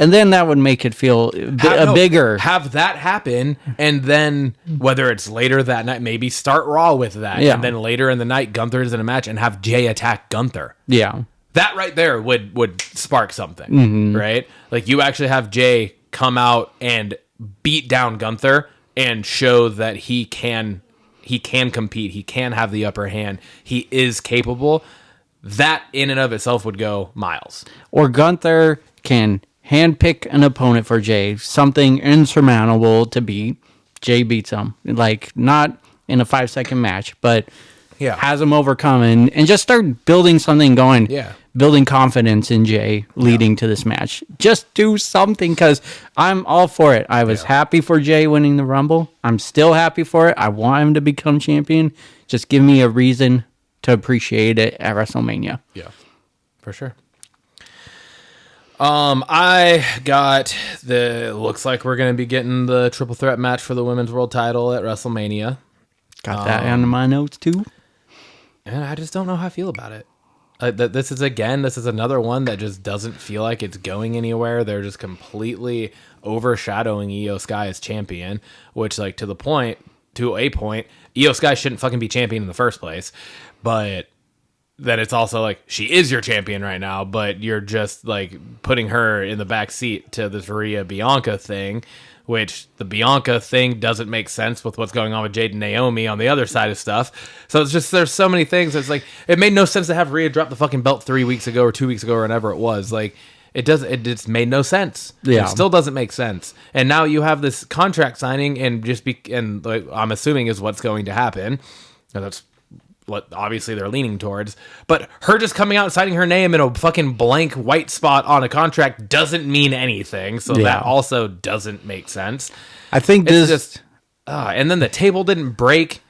S3: And then that would make it feel bigger.
S2: Have that happen, and then whether it's later that night, maybe start Raw with that.
S3: Yeah.
S2: And then later in the night, Gunther's in a match, and have Jay attack Gunther.
S3: Yeah.
S2: That right there would spark something, right? Like, you actually have Jay come out and beat down Gunther and show that he can compete. He can have the upper hand. He is capable. That in and of itself would go miles.
S3: Or Gunther can handpick an opponent for Jay, something insurmountable to beat. Jay beats him, like, not in a 5-second match, but has him overcome, and just start building something going.
S2: Yeah.
S3: Building confidence in Jay leading to this match. Just do something, because I'm all for it. I was happy for Jay winning the Rumble. I'm still happy for it. I want him to become champion. Just give me a reason to appreciate it at WrestleMania.
S2: Yeah, for sure. I got looks like we're going to be getting the triple threat match for the women's world title at WrestleMania.
S3: Got that on my notes too.
S2: And I just don't know how I feel about it. This is another one that just doesn't feel like it's going anywhere. They're just completely overshadowing Io Sky as champion, which, like, to a point, Io Sky shouldn't fucking be champion in the first place. But that it's also like, she is your champion right now, but you're just, like, putting her in the back seat to this Rhea Bianca thing, which the Bianca thing doesn't make sense with what's going on with Jade and Naomi on the other side of stuff. So it's just, there's so many things. It's like, it made no sense to have Rhea drop the fucking belt 3 weeks ago or 2 weeks ago or whatever it was. Like, it just made no sense.
S3: Yeah.
S2: It still doesn't make sense. And now you have this contract signing, and like, I'm assuming is what's going to happen. And that's what obviously they're leaning towards, but her just coming out and citing her name in a fucking blank white spot on a contract doesn't mean anything. So that also doesn't make sense.
S3: I think
S2: it's just, and then the table didn't break.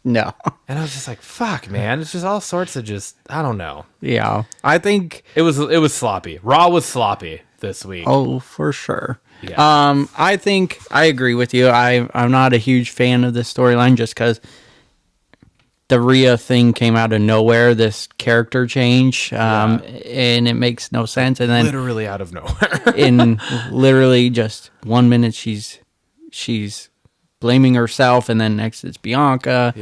S3: No.
S2: And I was just like, fuck, man. It's just all sorts of just, I don't know.
S3: Yeah. I think
S2: it was sloppy. Raw was sloppy this week.
S3: Oh, for sure.
S2: Yeah.
S3: I think I agree with you. I'm not a huge fan of this storyline, just because the Rhea thing came out of nowhere, this character change, and it makes no sense. And then
S2: literally out of nowhere,
S3: in literally just 1 minute, she's blaming herself, and then next it's Bianca,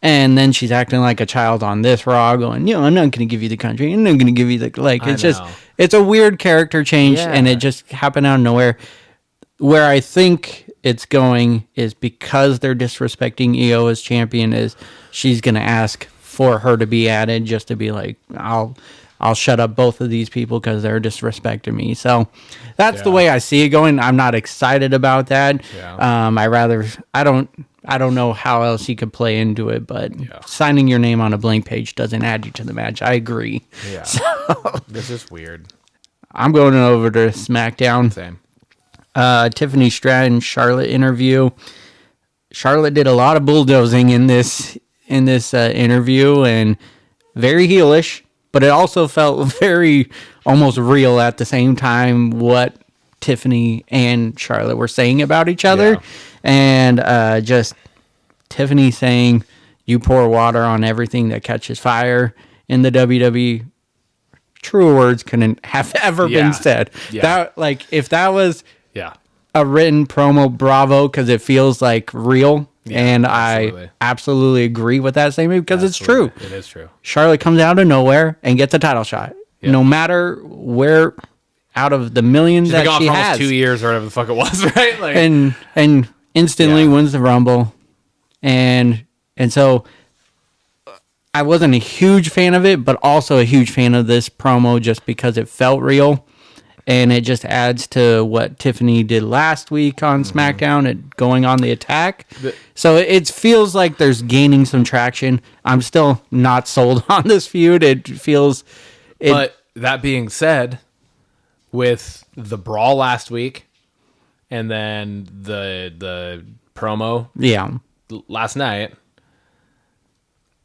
S3: and then she's acting like a child on this Raw, going, I'm not going to give you the country, I'm not going to give you the, like, it's a weird character change, and it just happened out of nowhere. Where I think it's going is because they're disrespecting Io as champion, is she's going to ask for her to be added, just to be like, I'll shut up both of these people because they're disrespecting me. So that's the way I see it going. I'm not excited about that. I don't know how else you could play into it, but signing your name on a blank page doesn't add you to the match. I agree.
S2: Yeah.
S3: So,
S2: this is weird.
S3: I'm going over to SmackDown.
S2: Same.
S3: Tiffany Stratton, Charlotte interview. Charlotte did a lot of bulldozing in this interview, and very heelish, but it also felt very almost real at the same time, what Tiffany and Charlotte were saying about each other. And just Tiffany saying, you pour water on everything that catches fire in the WWE. Truer words couldn't have ever been said. That, like, if that was a written promo, bravo, because it feels like real. And absolutely. I absolutely agree with that statement, because it's true.
S2: It is true.
S3: Charlotte comes out of nowhere and gets a title shot. No matter where, out of the millions that she has.
S2: Almost 2 years or whatever the fuck it was, right? Like,
S3: and instantly wins the Rumble. And so I wasn't a huge fan of it, but also a huge fan of this promo, just because it felt real. And it just adds to what Tiffany did last week on SmackDown, going on the attack. So it feels like there's gaining some traction. I'm still not sold on this feud. It feels...
S2: But that being said, with the brawl last week and then the promo last night,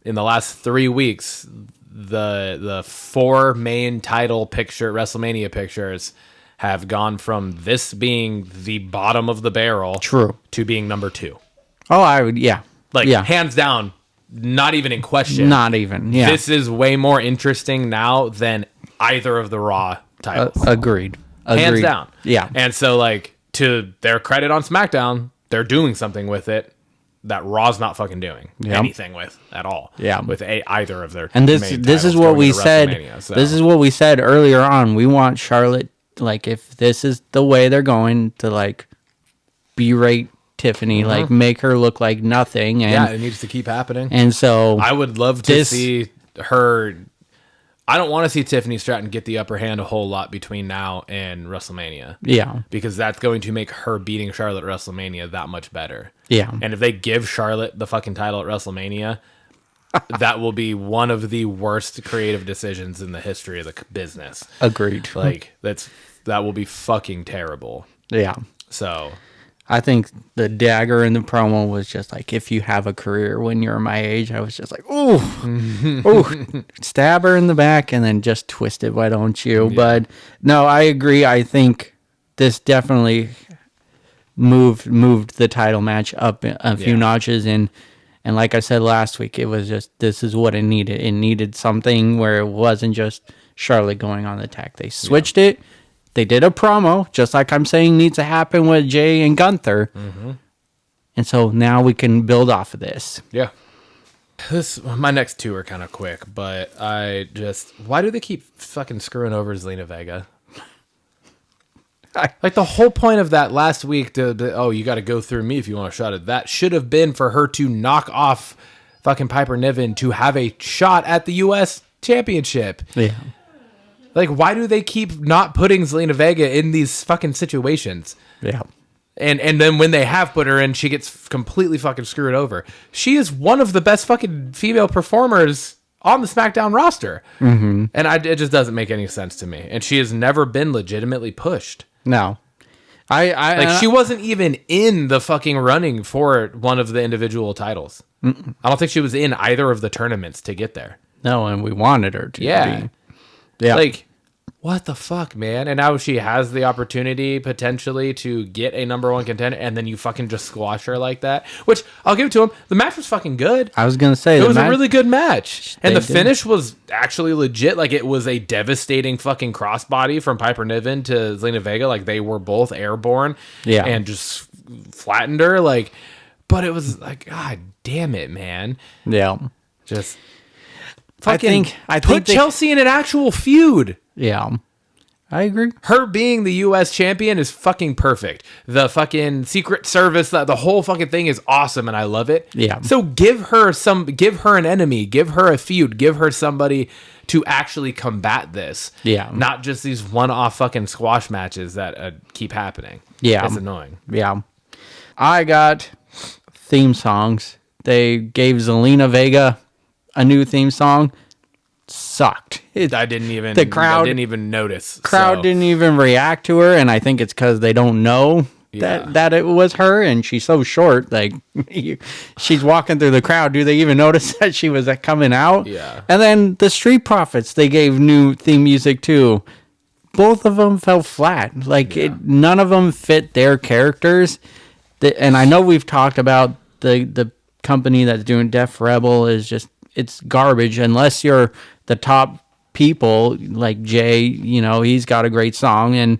S2: in the last 3 weeks, the 4 main title WrestleMania pictures have gone from this being the bottom of the barrel to being number 2.
S3: Oh, I would,
S2: hands down, not even in question.
S3: Not even, yeah.
S2: This is way more interesting now than either of the Raw titles.
S3: Agreed.
S2: Hands down.
S3: Yeah.
S2: And so, like, to their credit on SmackDown, they're doing something with it that Raw's not fucking doing anything with at all.
S3: Yeah.
S2: With either of their
S3: and this is what we said. So. This is what we said earlier on. We want Charlotte, like, if this is the way they're going to, like, berate Tiffany, like, make her look like nothing. And,
S2: it needs to keep happening.
S3: And so
S2: I would love to see her. I don't want to see Tiffany Stratton get the upper hand a whole lot between now and WrestleMania.
S3: Yeah.
S2: Because that's going to make her beating Charlotte at WrestleMania that much better.
S3: Yeah.
S2: And if they give Charlotte the fucking title at WrestleMania, that will be one of the worst creative decisions in the history of the business.
S3: Agreed.
S2: Like, that will be fucking terrible.
S3: Yeah.
S2: So
S3: I think the dagger in the promo was just like, if you have a career when you're my age, I was just like, ooh, stab her in the back and then just twist it. Why don't you? Yeah. But no, I agree. I think this definitely moved the title match up a few notches. And like I said last week, it was just, this is what it needed. It needed something where it wasn't just Charlotte going on the attack. They switched it. They did a promo, just like I'm saying needs to happen with Jay and Gunther. Mm-hmm. And so now we can build off of this.
S2: Yeah. My next 2 are kind of quick, but why do they keep fucking screwing over Zelina Vega? Like, the whole point of that last week, you got to go through me if you want a shot at that, should have been for her to knock off fucking Piper Niven to have a shot at the U.S. Championship.
S3: Yeah.
S2: Like, why do they keep not putting Zelina Vega in these fucking situations?
S3: Yeah.
S2: And then when they have put her in, she gets completely fucking screwed over. She is one of the best fucking female performers on the SmackDown roster. Mm-hmm. And it just doesn't make any sense to me. And she has never been legitimately pushed.
S3: No.
S2: She wasn't even in the fucking running for one of the individual titles. Mm-mm. I don't think she was in either of the tournaments to get there.
S3: No, and we wanted her to be.
S2: Yeah. Like, what the fuck, man? And now she has the opportunity potentially to get a number 1 contender, and then you fucking just squash her like that. Which, I'll give it to him. The match was fucking good.
S3: I was going to say,
S2: it was a really good match. And the finish was actually legit. Like, it was a devastating fucking crossbody from Piper Niven to Zelina Vega. Like, they were both airborne.
S3: Yeah.
S2: And just flattened her. Like, but it was like, God damn it, man.
S3: Yeah.
S2: Just
S3: fucking
S2: I think Chelsea in an actual feud.
S3: Yeah. I agree.
S2: Her being the U.S. champion is fucking perfect. The fucking Secret Service, the whole fucking thing is awesome, and I love it.
S3: Yeah.
S2: So give her an enemy, give her a feud, give her somebody to actually combat this.
S3: Yeah.
S2: Not just these one-off fucking squash matches that keep happening.
S3: Yeah.
S2: It's annoying.
S3: Yeah. I got theme songs. They gave Zelina Vega a new theme song. Sucked.
S2: I didn't even notice.
S3: Crowd didn't even react to her, and I think it's because they don't know that it was her, and she's so short. Like, she's walking through the crowd. Do they even notice that she was coming out?
S2: Yeah.
S3: And then the Street Profits, they gave new theme music too. Both of them fell flat. Like, none of them fit their characters. And I know we've talked about the company that's doing Def Rebel is just, it's garbage unless you're the top people like Jay. He's got a great song and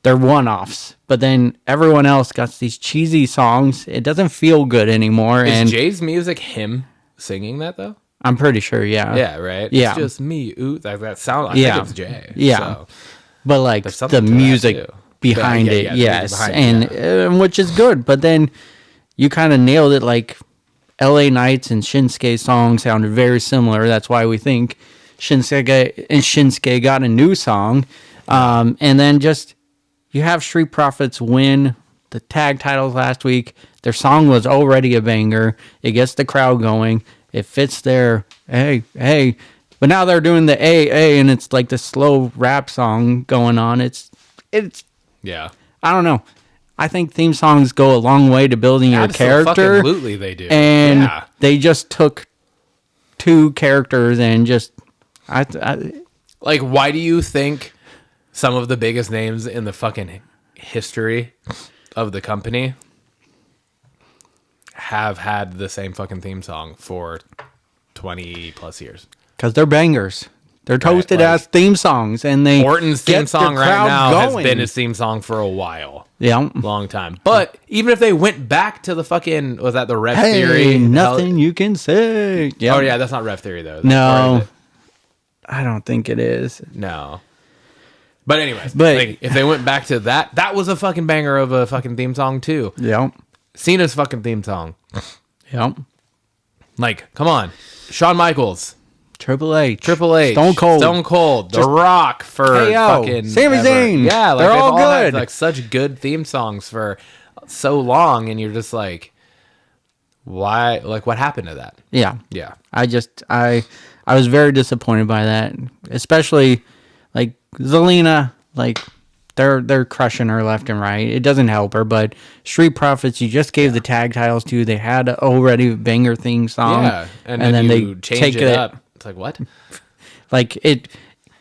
S3: they're one-offs, but then everyone else got these cheesy songs. It doesn't feel good anymore.
S2: Is Jay's music him singing that though?
S3: I'm pretty sure. Yeah,
S2: right.
S3: Yeah,
S2: it's just me. Ooh, that sound. I think it's Jay.
S3: Yeah,
S2: so.
S3: But like the music behind it, yes, and which is good. But then you kind of nailed it. Like, LA Knights and Shinsuke song sounded very similar. That's why we think Shinsuke got a new song. And then just, you have Street Profits win the tag titles last week. Their song was already a banger. It gets the crowd going. It fits their, hey, But now they're doing the A, and it's like the slow rap song going on. It's
S2: Yeah.
S3: I don't know. I think theme songs go a long way to building your character.
S2: Absolutely, they do.
S3: And they just took two characters and just
S2: like, why do you think some of the biggest names in the fucking history of the company have had the same fucking theme song for 20 plus years?
S3: Because they're bangers. They're toasted ass theme songs, and they
S2: Orton's theme song right now
S3: going.
S2: has been his theme song for a while.
S3: Yeah,
S2: long time. But even if they went back to the fucking, was that the Rev
S3: hey,
S2: Theory?
S3: Nothing you can say. Yep.
S2: Oh yeah, that's not Rev Theory though. That's
S3: no, I don't think it is.
S2: No. But anyways, like, if they went back to that, that was a fucking banger of a fucking theme song too.
S3: Yep.
S2: Cena's fucking theme song.
S3: Yep.
S2: Like, come on, Shawn Michaels.
S3: Triple H,
S2: Stone Cold, The Rock for fucking
S3: Sami Zayn.
S2: Yeah, like
S3: they're all good.
S2: Had, like, such good theme songs for so long, and you're just like, why? Like, what happened to that?
S3: Yeah,
S2: yeah.
S3: I was very disappointed by that, especially like Zelina. Like they're crushing her left and right. It doesn't help her, but Street Profits, you just gave the tag titles to. They had already a banger theme song,
S2: and then they
S3: change
S2: it up. It's like, what?
S3: Like it,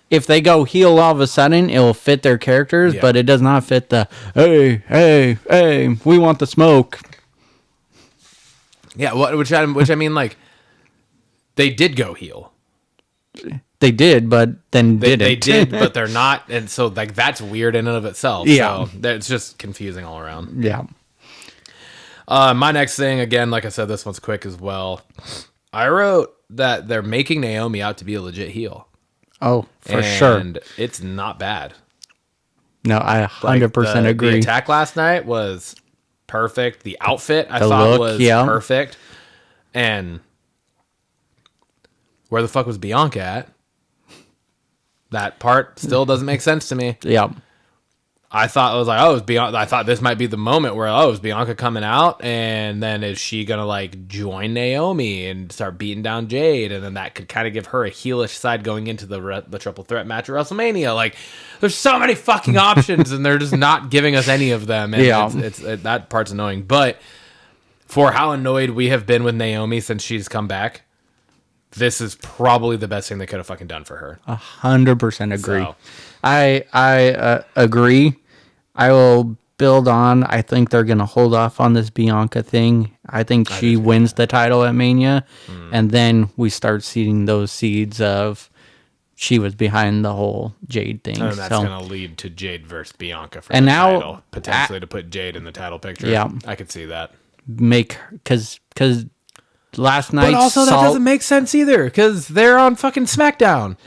S3: if they go heel all of a sudden, it will fit their characters, but it does not fit the hey, we want the smoke.
S2: Yeah, which I mean, like, they did go heel.
S3: They did, but then didn't.
S2: They did, but they're not, and so like that's weird in and of itself.
S3: Yeah,
S2: so it's just confusing all around.
S3: Yeah.
S2: My next thing, again, like I said, this one's quick as well. I wrote that they're making Naomi out to be a legit heel.
S3: Oh, for sure.
S2: And it's not bad.
S3: No, I 100% agree.
S2: The attack last night was perfect. The outfit I thought was perfect. And where the fuck was Bianca at? That part still doesn't make sense to me.
S3: Yeah.
S2: I thought it was like, oh, it's Bianca. I thought this might be the moment where, oh, is Bianca coming out, and then is she gonna like join Naomi and start beating down Jade, and then that could kind of give her a heelish side going into the triple threat match at WrestleMania. Like, there's so many fucking options, and they're just not giving us any of them. And it's that part's annoying. But for how annoyed we have been with Naomi since she's come back, this is probably the best thing they could have fucking done for her.
S3: 100% agree.
S2: So.
S3: I agree. I will build on. I think they're going to hold off on this Bianca thing. I think she wins the title at Mania, and then we start seeing those seeds of she was behind the whole Jade thing.
S2: And that's going to lead to Jade versus Bianca for
S3: and
S2: the
S3: now,
S2: title, potentially to put Jade in the title picture.
S3: Yeah.
S2: I could see that.
S3: Because last night...
S2: But also that doesn't make sense either, because they're on fucking SmackDown.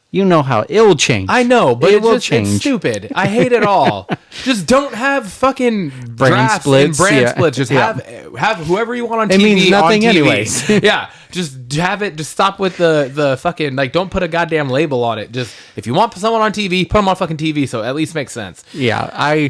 S3: You know how it will change.
S2: I know, but
S3: it will
S2: change. It's stupid. I hate it all. Just don't have fucking
S3: brand splits.
S2: Splits. Just have whoever you want on TV.
S3: It means nothing anyways.
S2: Yeah, just have it. Just stop with the fucking, like, don't put a goddamn label on it. Just, if you want someone on TV, put them on fucking TV, so it at least makes sense.
S3: Yeah,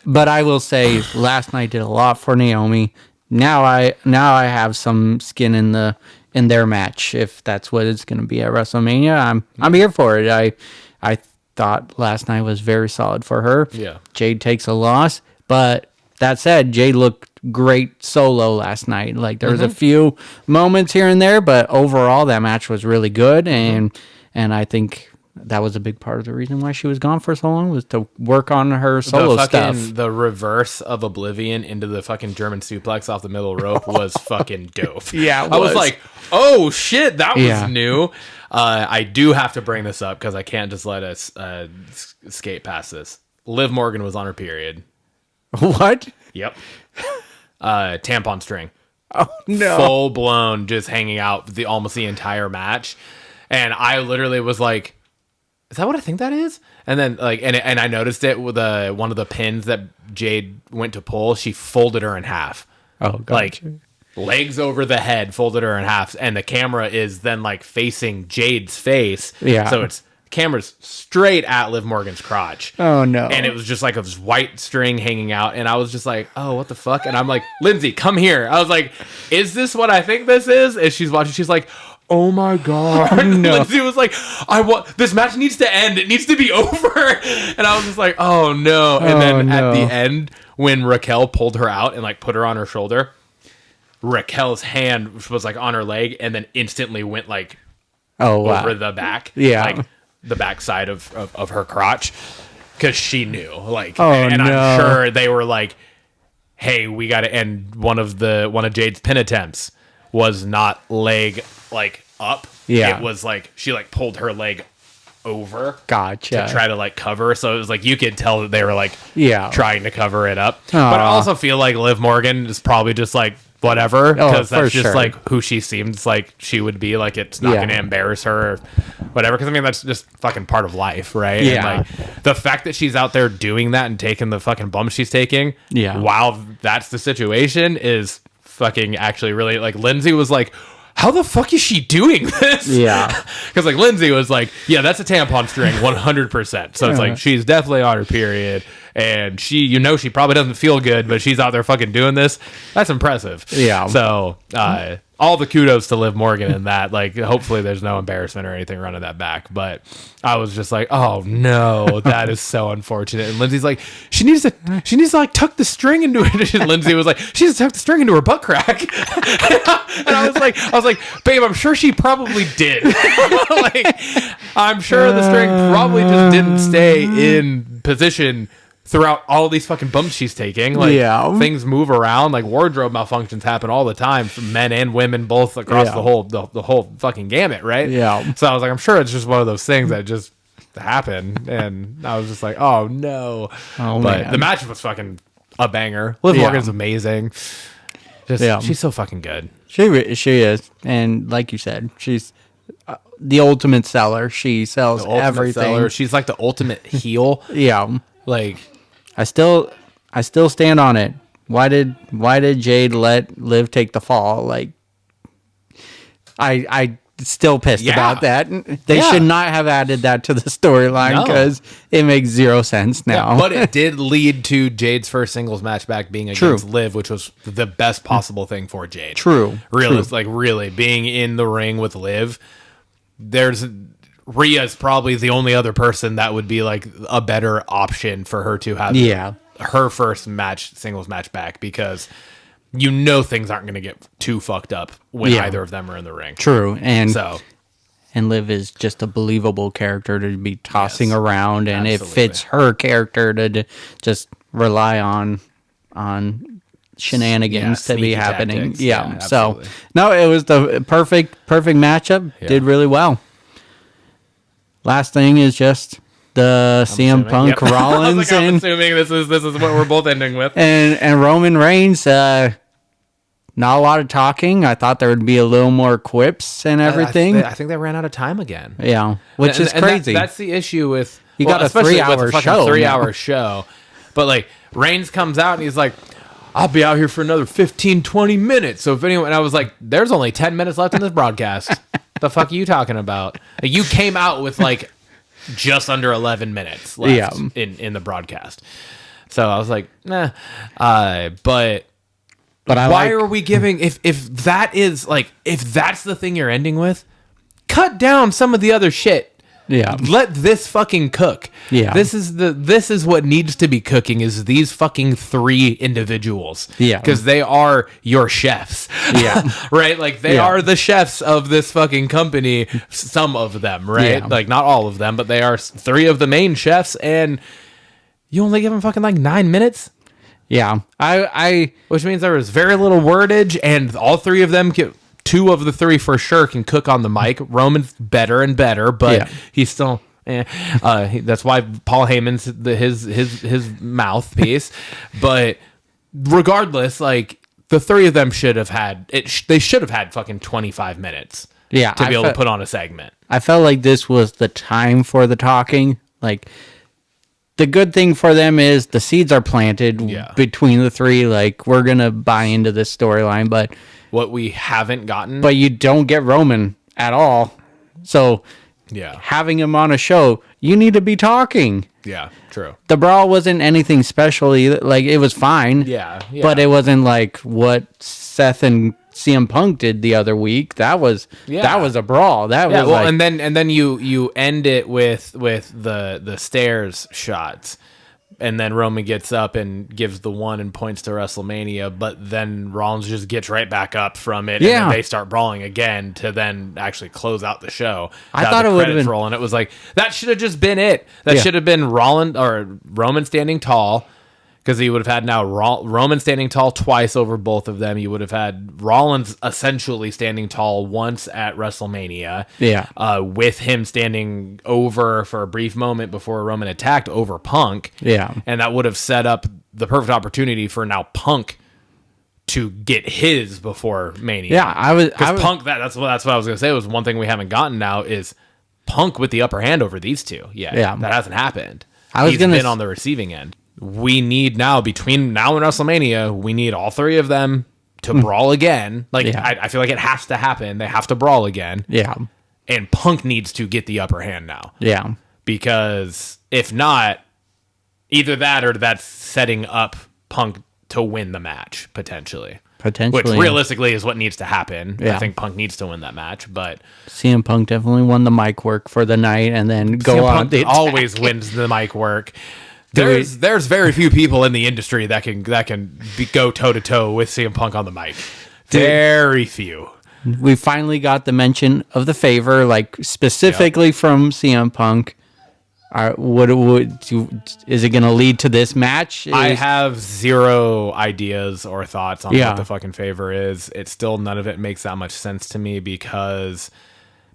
S3: but I will say last night did a lot for Naomi. Now I have some skin in their match, if that's what it's going to be at WrestleMania. I'm here for it. I thought last night was very solid for her.
S2: Yeah.
S3: Jade takes a loss, but that said, Jade looked great solo last night. Like, there was a few moments here and there, but overall that match was really good, and I think that was a big part of the reason why she was gone for so long, was to work on her solo stuff.
S2: The reverse of Oblivion into the fucking German suplex off the middle rope was fucking dope.
S3: Yeah,
S2: I was like, oh shit, that was new. I do have to bring this up because I can't just let us skate past this. Liv Morgan was on her period.
S3: What?
S2: Yep. Tampon string.
S3: Oh no.
S2: Full blown, just hanging out almost the entire match. And I literally was like, is that what I think that is? And then, like, and I noticed it with one of the pins that Jade went to pull. She folded her in half.
S3: Oh, gotcha.
S2: Like, legs over the head, folded her in half, and the camera is then like facing Jade's face.
S3: Yeah.
S2: So it's camera's straight at Liv Morgan's crotch.
S3: Oh no.
S2: And it was just like a white string hanging out, and I was just like, oh, what the fuck? And I'm like, Lindsay, come here. I was like, is this what I think this is? And she's watching. She's like, oh my God.
S3: No.
S2: Lindsay was like, this match needs to end. It needs to be over. And I was just like, oh no. And then at the end, when Raquel pulled her out and like put her on her shoulder, Raquel's hand was like on her leg and then instantly went like over the back. Yeah. Like the backside of her crotch. Because she knew. Like, and I'm sure they were like, hey, we got to end one of Jade's pin attempts was not leg like up. Yeah. It was like she like pulled her leg over.
S3: Gotcha.
S2: To try to like cover. So it was like you could tell that they were like trying to cover it up. But I also feel like Liv Morgan is probably just like whatever, because that's just like who she seems like she would be. Like it's not going to embarrass her or whatever, because I mean that's just fucking part of life, right?
S3: Yeah.
S2: And like the fact that she's out there doing that and taking the fucking bump she's taking, while that's the situation, is fucking actually really like. Lindsay was like, how the fuck is she doing this?
S3: Yeah.
S2: Because like Lindsay was like, yeah, that's a tampon string 100%. So it's like she's definitely on her period, and she probably doesn't feel good, but she's out there fucking doing this. That's impressive.
S3: Yeah.
S2: So all the kudos to Liv Morgan in that. Like, hopefully there's no embarrassment or anything running that back. But I was just like, oh no, that is so unfortunate. And Lindsay's like, she needs to like tuck the string into it. And Lindsay was like, she needs to tuck the string into her butt crack. And I was like, babe, I'm sure she probably did. Like, I'm sure the string probably just didn't stay in position throughout all these fucking bumps she's taking. Like, things move around. Like, wardrobe malfunctions happen all the time for men and women, both across the whole fucking gamut, right?
S3: Yeah.
S2: So I was like, I'm sure it's just one of those things that just happened. And I was just like, oh no. But man, the match was fucking a banger. Liv Morgan's amazing. She's so fucking good.
S3: She is. And like you said, she's the ultimate seller. She sells everything. Seller.
S2: She's like the ultimate heel.
S3: Yeah.
S2: Like,
S3: I still stand on it. Why did Jade let Liv take the fall? Like, I still pissed about that. They should not have added that to the storyline, because it makes zero sense now.
S2: Yeah, but it did lead to Jade's first singles match back being against Liv, which was the best possible thing for Jade.
S3: True.
S2: Really, it's like really being in the ring with Liv. Rhea's probably the only other person that would be like a better option for her to have her first singles match back, because things aren't going to get too fucked up when either of them are in the ring.
S3: True. And Liv is just a believable character to be tossing around, and it fits her character to just rely on shenanigans to be happening.
S2: Tactics.
S3: So no, it was the perfect matchup. Did really well. Last thing is just the CM Punk Rollins,
S2: I'm assuming this is what we're both ending with,
S3: and Roman Reigns. Not a lot of talking. I thought there would be a little more quips and everything.
S2: I think they ran out of time again.
S3: Yeah, which is crazy.
S2: That's the issue with
S3: you got a 3-hour show.
S2: 3-hour show, but like Reigns comes out and he's like, I'll be out here for another 15, 20 minutes. So if anyone, and I was like, there's only 10 minutes left in this broadcast. The fuck are you talking about? Like, you came out with like just under 11 minutes left in the broadcast. So I was like, nah. But why are we giving, if that is like, if that's the thing you're ending with, cut down some of the other shit.
S3: Yeah.
S2: Let this fucking cook.
S3: Yeah.
S2: This is what needs to be cooking, is these fucking 3 individuals.
S3: Yeah.
S2: Because they are your chefs.
S3: Yeah.
S2: Right? Like, they are the chefs of this fucking company. Some of them, right?
S3: Yeah.
S2: Like, not all of them, but they are 3 of the main chefs, and you only give them fucking like 9 minutes?
S3: Yeah.
S2: Which means there was very little wordage, and all 3 of them can... 2 of the 3 for sure can cook on the mic. Roman's better and better, but he's still. That's why Paul Heyman's his mouthpiece. But regardless, like, the 3 of them should have had it. They should have had fucking 25 minutes.
S3: Yeah,
S2: to be able to put on a segment.
S3: I felt like this was the time for the talking. Like, the good thing for them is the seeds are planted between the 3. Like, we're gonna buy into this storyline, but.
S2: What we haven't gotten.
S3: But you don't get Roman at all. So, having him on a show, you need to be talking.
S2: Yeah, true.
S3: The brawl wasn't anything special either. Like, it was fine.
S2: Yeah.
S3: But it wasn't like what Seth and CM Punk did the other week. That was a brawl. That was
S2: and then you end it with the stairs shots. And then Roman gets up and gives the one and points to WrestleMania, but then Rollins just gets right back up from it, and then they start brawling again to then actually close out the show.
S3: I thought it would have been
S2: rolling. It was like that should have just been it. That should have been Roman standing tall, because he would have had now Roman standing tall twice over both of them. You would have had Rollins essentially standing tall once at WrestleMania.
S3: Yeah.
S2: With him standing over for a brief moment before Roman attacked over Punk.
S3: Yeah.
S2: And that would have set up the perfect opportunity for now Punk to get his before Mania.
S3: Yeah,
S2: Punk, that's what I was going to say, was one thing we haven't gotten now is Punk with the upper hand over these two. Yeah. That hasn't happened. He's been on the receiving end. We need now, between now and WrestleMania, we need all three of them to brawl again. I feel like it has to happen. They have to brawl again.
S3: Yeah.
S2: And Punk needs to get the upper hand now.
S3: Yeah.
S2: Because if not, either that or that's setting up Punk to win the match, potentially. Which realistically is what needs to happen. Yeah. I think Punk needs to win that match, but
S3: CM Punk definitely won the mic work for the night and then go
S2: CM
S3: on.
S2: Punk always wins the mic work. There's very few people in the industry that can go toe to toe with CM Punk on the mic. Very few.
S3: We finally got the mention of the favor, like specifically from CM Punk. Is it going to lead to this match?
S2: I have zero ideas or thoughts on what the fucking favor is. It's still, none of it makes that much sense to me because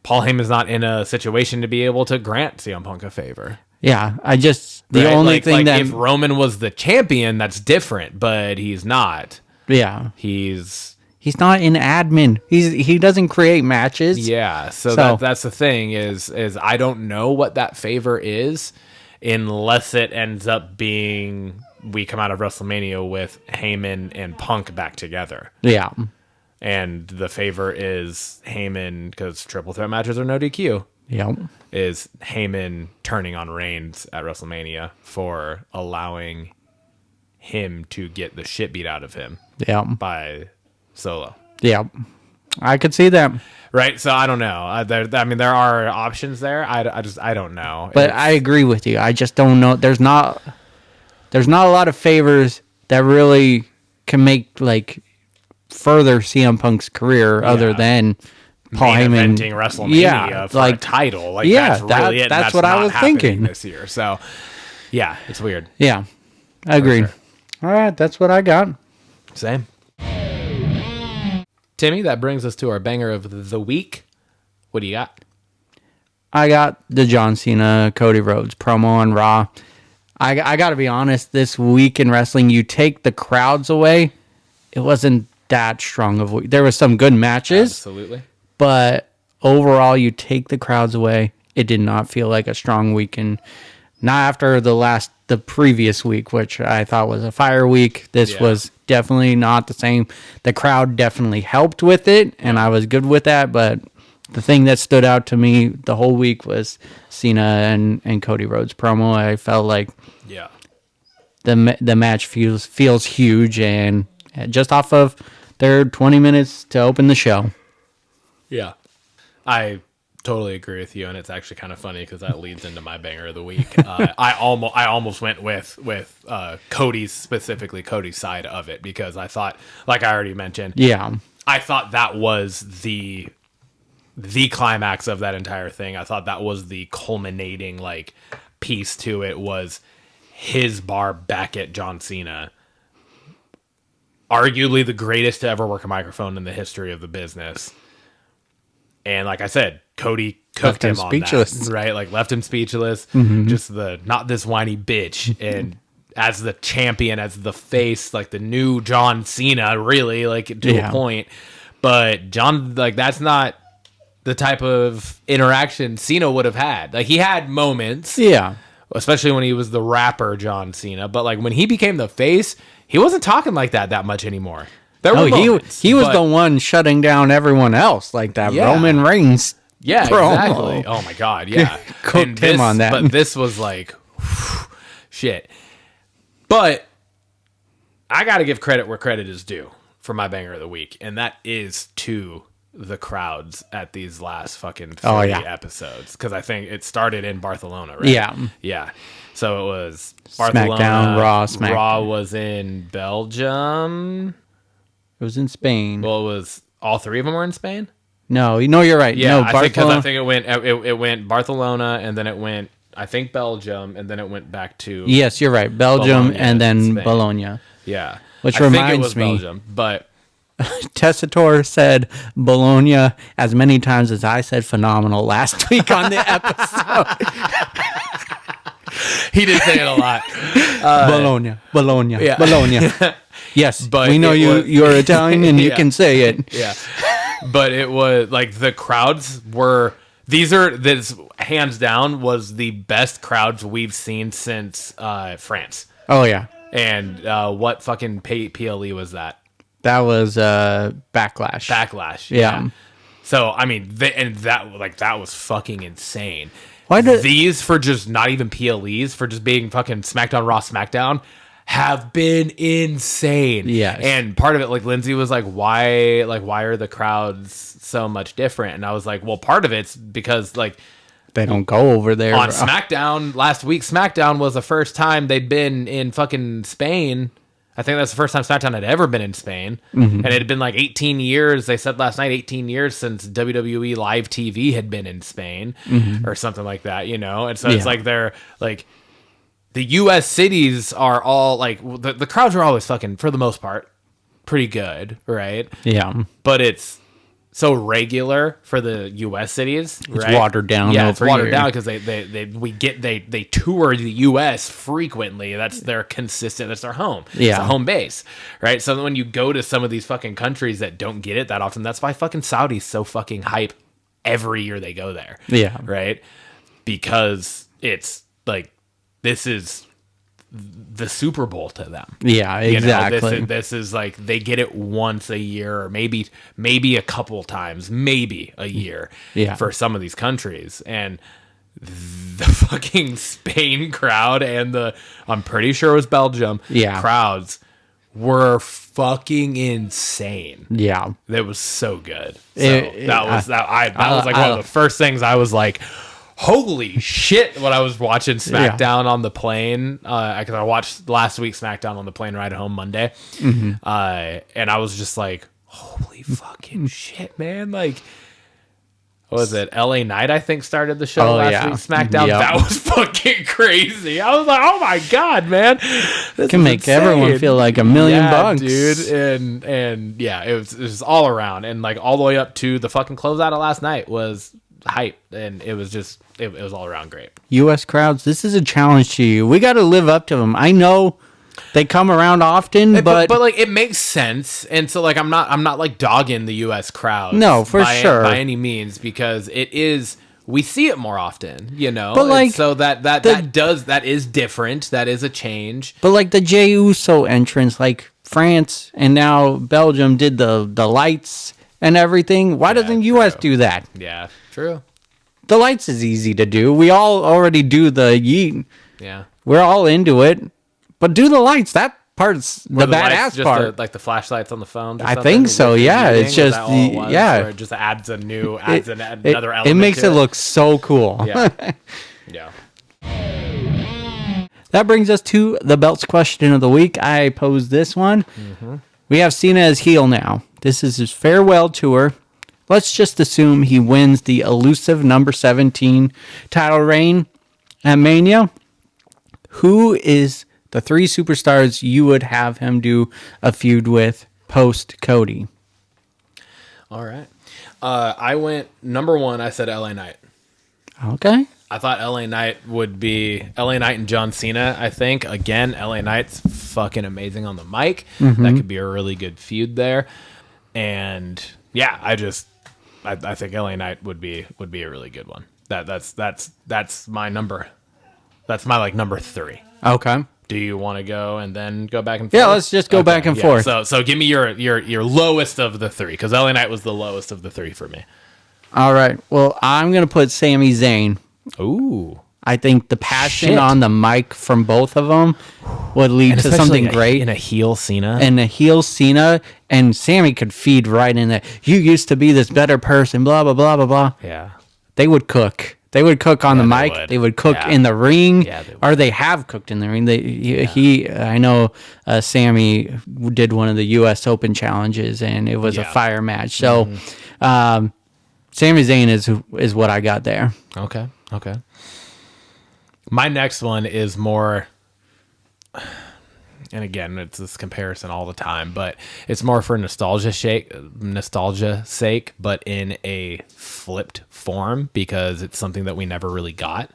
S2: Paul Heyman's not in a situation to be able to grant CM Punk a favor.
S3: Yeah, only thing that
S2: if Roman was the champion, that's different, but he's not.
S3: Yeah,
S2: he's
S3: not in admin. He doesn't create matches.
S2: Yeah, so that's the thing is I don't know what that favor is unless it ends up being we come out of WrestleMania with Heyman and Punk back together.
S3: Yeah,
S2: and the favor is Heyman, because triple threat matches are no DQ.
S3: Yeah.
S2: Is Heyman turning on Reigns at WrestleMania for allowing him to get the shit beat out of him by Solo.
S3: Yeah. I could see that.
S2: Right? So I don't know. There are options there. I don't know.
S3: But I agree with you. I just don't know. There's not a lot of favors that really can make further CM Punk's career other than Paul Heyman
S2: eventing WrestleMania for a title. That's really it.
S3: That's what I was thinking
S2: this year. So, yeah, it's weird.
S3: Yeah, I agree. Sure. All right, that's what I got.
S2: Same. Timmy, that brings us to our banger of the week. What do you got?
S3: I got the John Cena, Cody Rhodes promo on Raw. I got to be honest, this week in wrestling, you take the crowds away, it wasn't that strong of a week. There was some good matches.
S2: Absolutely.
S3: But overall, you take the crowds away. It did not feel like a strong week, and not after the previous week, which I thought was a fire week. This was definitely not the same. The crowd definitely helped with it, and I was good with that. But the thing that stood out to me the whole week was Cena and Cody Rhodes promo. I felt like the match feels huge, and just off of their 20 minutes to open the show.
S2: Yeah, I totally agree with you, and it's actually kind of funny because that leads into my banger of the week. I almost went with Cody's side of it because I thought, like I already mentioned, I thought that was the climax of that entire thing. I thought that was the culminating piece to it, was his bar back at John Cena, arguably the greatest to ever work a microphone in the history of the business. And like I said, Cody cooked him on speechless. That, right? Left him speechless. Mm-hmm. Just not this whiny bitch. And as the champion, as the face, the new John Cena, really, to a point. But John, that's not the type of interaction Cena would have had. He had moments.
S3: Yeah.
S2: Especially when he was the rapper John Cena. But when he became the face, he wasn't talking like that much anymore.
S3: He was the one shutting down everyone else, that Roman Reigns.
S2: Yeah,
S3: promo.
S2: Exactly. Oh my God, yeah.
S3: Cooked him on that.
S2: But this was shit. But I got to give credit where credit is due. for my banger of the week, and that is to the crowds at these last fucking 3 episodes, because I think it started in Barcelona, right? Yeah. So it was Barcelona,
S3: SmackDown, Raw, SmackDown.
S2: Raw was in Belgium.
S3: It was in Spain.
S2: Well, it was all three of them were in Spain.
S3: No, you're right.
S2: Yeah,
S3: no,
S2: I think it went Barcelona, and then it went, I think, Belgium, and then it went back to
S3: Yes, you're right. Belgium
S2: Bologna,
S3: and then
S2: Spain.
S3: Bologna.
S2: Yeah,
S3: Which
S2: I think
S3: reminds
S2: it was
S3: me-
S2: Belgium, but
S3: Tessitore said Bologna as many times as I said phenomenal last week on the episode.
S2: he did say it a lot.
S3: Bologna.
S2: Yeah.
S3: Bologna. Yes,
S2: But
S3: we know
S2: it was-
S3: you're Italian and you
S2: Yeah.
S3: can say it.
S2: Yeah, but it was like the crowds were. This hands down was the best crowds we've seen since France.
S3: Oh yeah,
S2: And what fucking PLE was that?
S3: that was Backlash.
S2: Backlash.
S3: Yeah.
S2: So I mean, that was fucking insane.
S3: Why did-
S2: These for just not even PLEs, for just being fucking SmackDown, Raw, SmackDown, have been insane.
S3: Yes.
S2: And part of it, like Lindsay was like, why are the crowds so much different? And I was like, well, part of it's because like
S3: They don't go over there.
S2: on SmackDown last week, SmackDown was the first time they'd been in fucking Spain. I think that's the first time SmackDown had ever been in Spain. And it had been like 18 years. They said last night, 18 years since WWE Live TV had been in Spain or something like that, you know? And so it's like they're like, the U.S. cities are all like, the crowds are always fucking, for the most part, pretty good, right?
S3: Yeah.
S2: But it's so regular for the U.S. cities, right?
S3: watered down
S2: Yeah, it's
S3: over
S2: watered
S3: here.
S2: down because they tour the U.S. frequently. That's their consistent. That's their home.
S3: Yeah.
S2: It's a home base, right? So when you go to some of these fucking countries that don't get it that often, that's why fucking Saudi's so fucking hype every year they go there.
S3: Yeah.
S2: Right? Because it's like, this is the Super Bowl to them.
S3: Yeah,
S2: You know,
S3: exactly.
S2: this is like they get it once a year, or maybe a couple times, maybe a year.
S3: Yeah.
S2: For some of these countries, and the fucking Spain crowd and I'm pretty sure it was Belgium.
S3: Yeah.
S2: Crowds were fucking insane.
S3: Yeah.
S2: That was so good. So
S3: It-
S2: that was like
S3: I-
S2: one of the first things I was like, holy shit, when I was watching SmackDown on the plane, because I watched last week's SmackDown on the plane ride home Monday, and I was just like, holy fucking shit, man. Like, what was it? LA Knight, I think, started the show last week, SmackDown.
S3: Yep.
S2: That was fucking crazy. I was like, oh my God, man. This
S3: Can
S2: is
S3: make everyone
S2: insane.
S3: feel like $1 million bucks.
S2: Dude. And yeah, it was all around. And like all the way up to the fucking closeout of last night was hype, and it was just it was all around great.
S3: U.S. crowds, this is a challenge to you. We got to live up to them. I know they come around often, but
S2: like it makes sense, and so like I'm not like dogging the U.S. crowd.
S3: No, for sure.
S2: by any means, because it is, we see it more often, you know.
S3: But, like,
S2: and so that is different. That is a change.
S3: but like the Jey Uso entrance, like France and now Belgium did the lights and everything. Why doesn't U.S. do that?
S2: Yeah, true.
S3: The lights is easy to do. We all already do the yeet.
S2: Yeah.
S3: We're all into it. But do the lights. That part's the
S2: Were lights
S3: badass
S2: just
S3: part.
S2: like the flashlights on the phone.
S3: I think so, yeah. It's just yeah.
S2: Or it just adds another element.
S3: It makes
S2: to
S3: it look so cool.
S2: Yeah. Yeah.
S3: That brings us to the belts question of the week. I posed this one. We have Cena as heel now. This is his farewell tour. Let's just assume he wins the elusive number 17 title reign at Mania. Who is the 3 superstars you would have him do a feud with post Cody?
S2: All right. I went number 1. I said LA Knight.
S3: Okay.
S2: I thought LA Knight would be LA Knight and John Cena. I think again, LA Knight's fucking amazing on the mic. That could be a really good feud there. And yeah, I think LA Knight would be a really good one. That's my number. That's my like number 3.
S3: Okay.
S2: Do you want to go and then go back and forth?
S3: Yeah, let's just go back and forth.
S2: So give me your lowest of the 3, because LA Knight was the lowest of the 3 for me.
S3: All right. Well, I'm going to put Sami Zayn.
S2: Ooh.
S3: I think the passion on the mic from both of them would lead to something great.
S2: In a heel Cena.
S3: And a heel Cena, and Sammy could feed right in there. You used to be this better person, blah, blah, blah, blah, blah.
S2: Yeah.
S3: They would cook. They would cook on the mic. They would cook in the ring. Yeah, or they have cooked in the ring. I know Sammy did one of the U.S. Open challenges, and it was a fire match. So Sami Zayn is what I got there.
S2: Okay. My next one is more, and again, it's this comparison all the time, but it's more for nostalgia sake, but in a flipped form, because it's something that we never really got.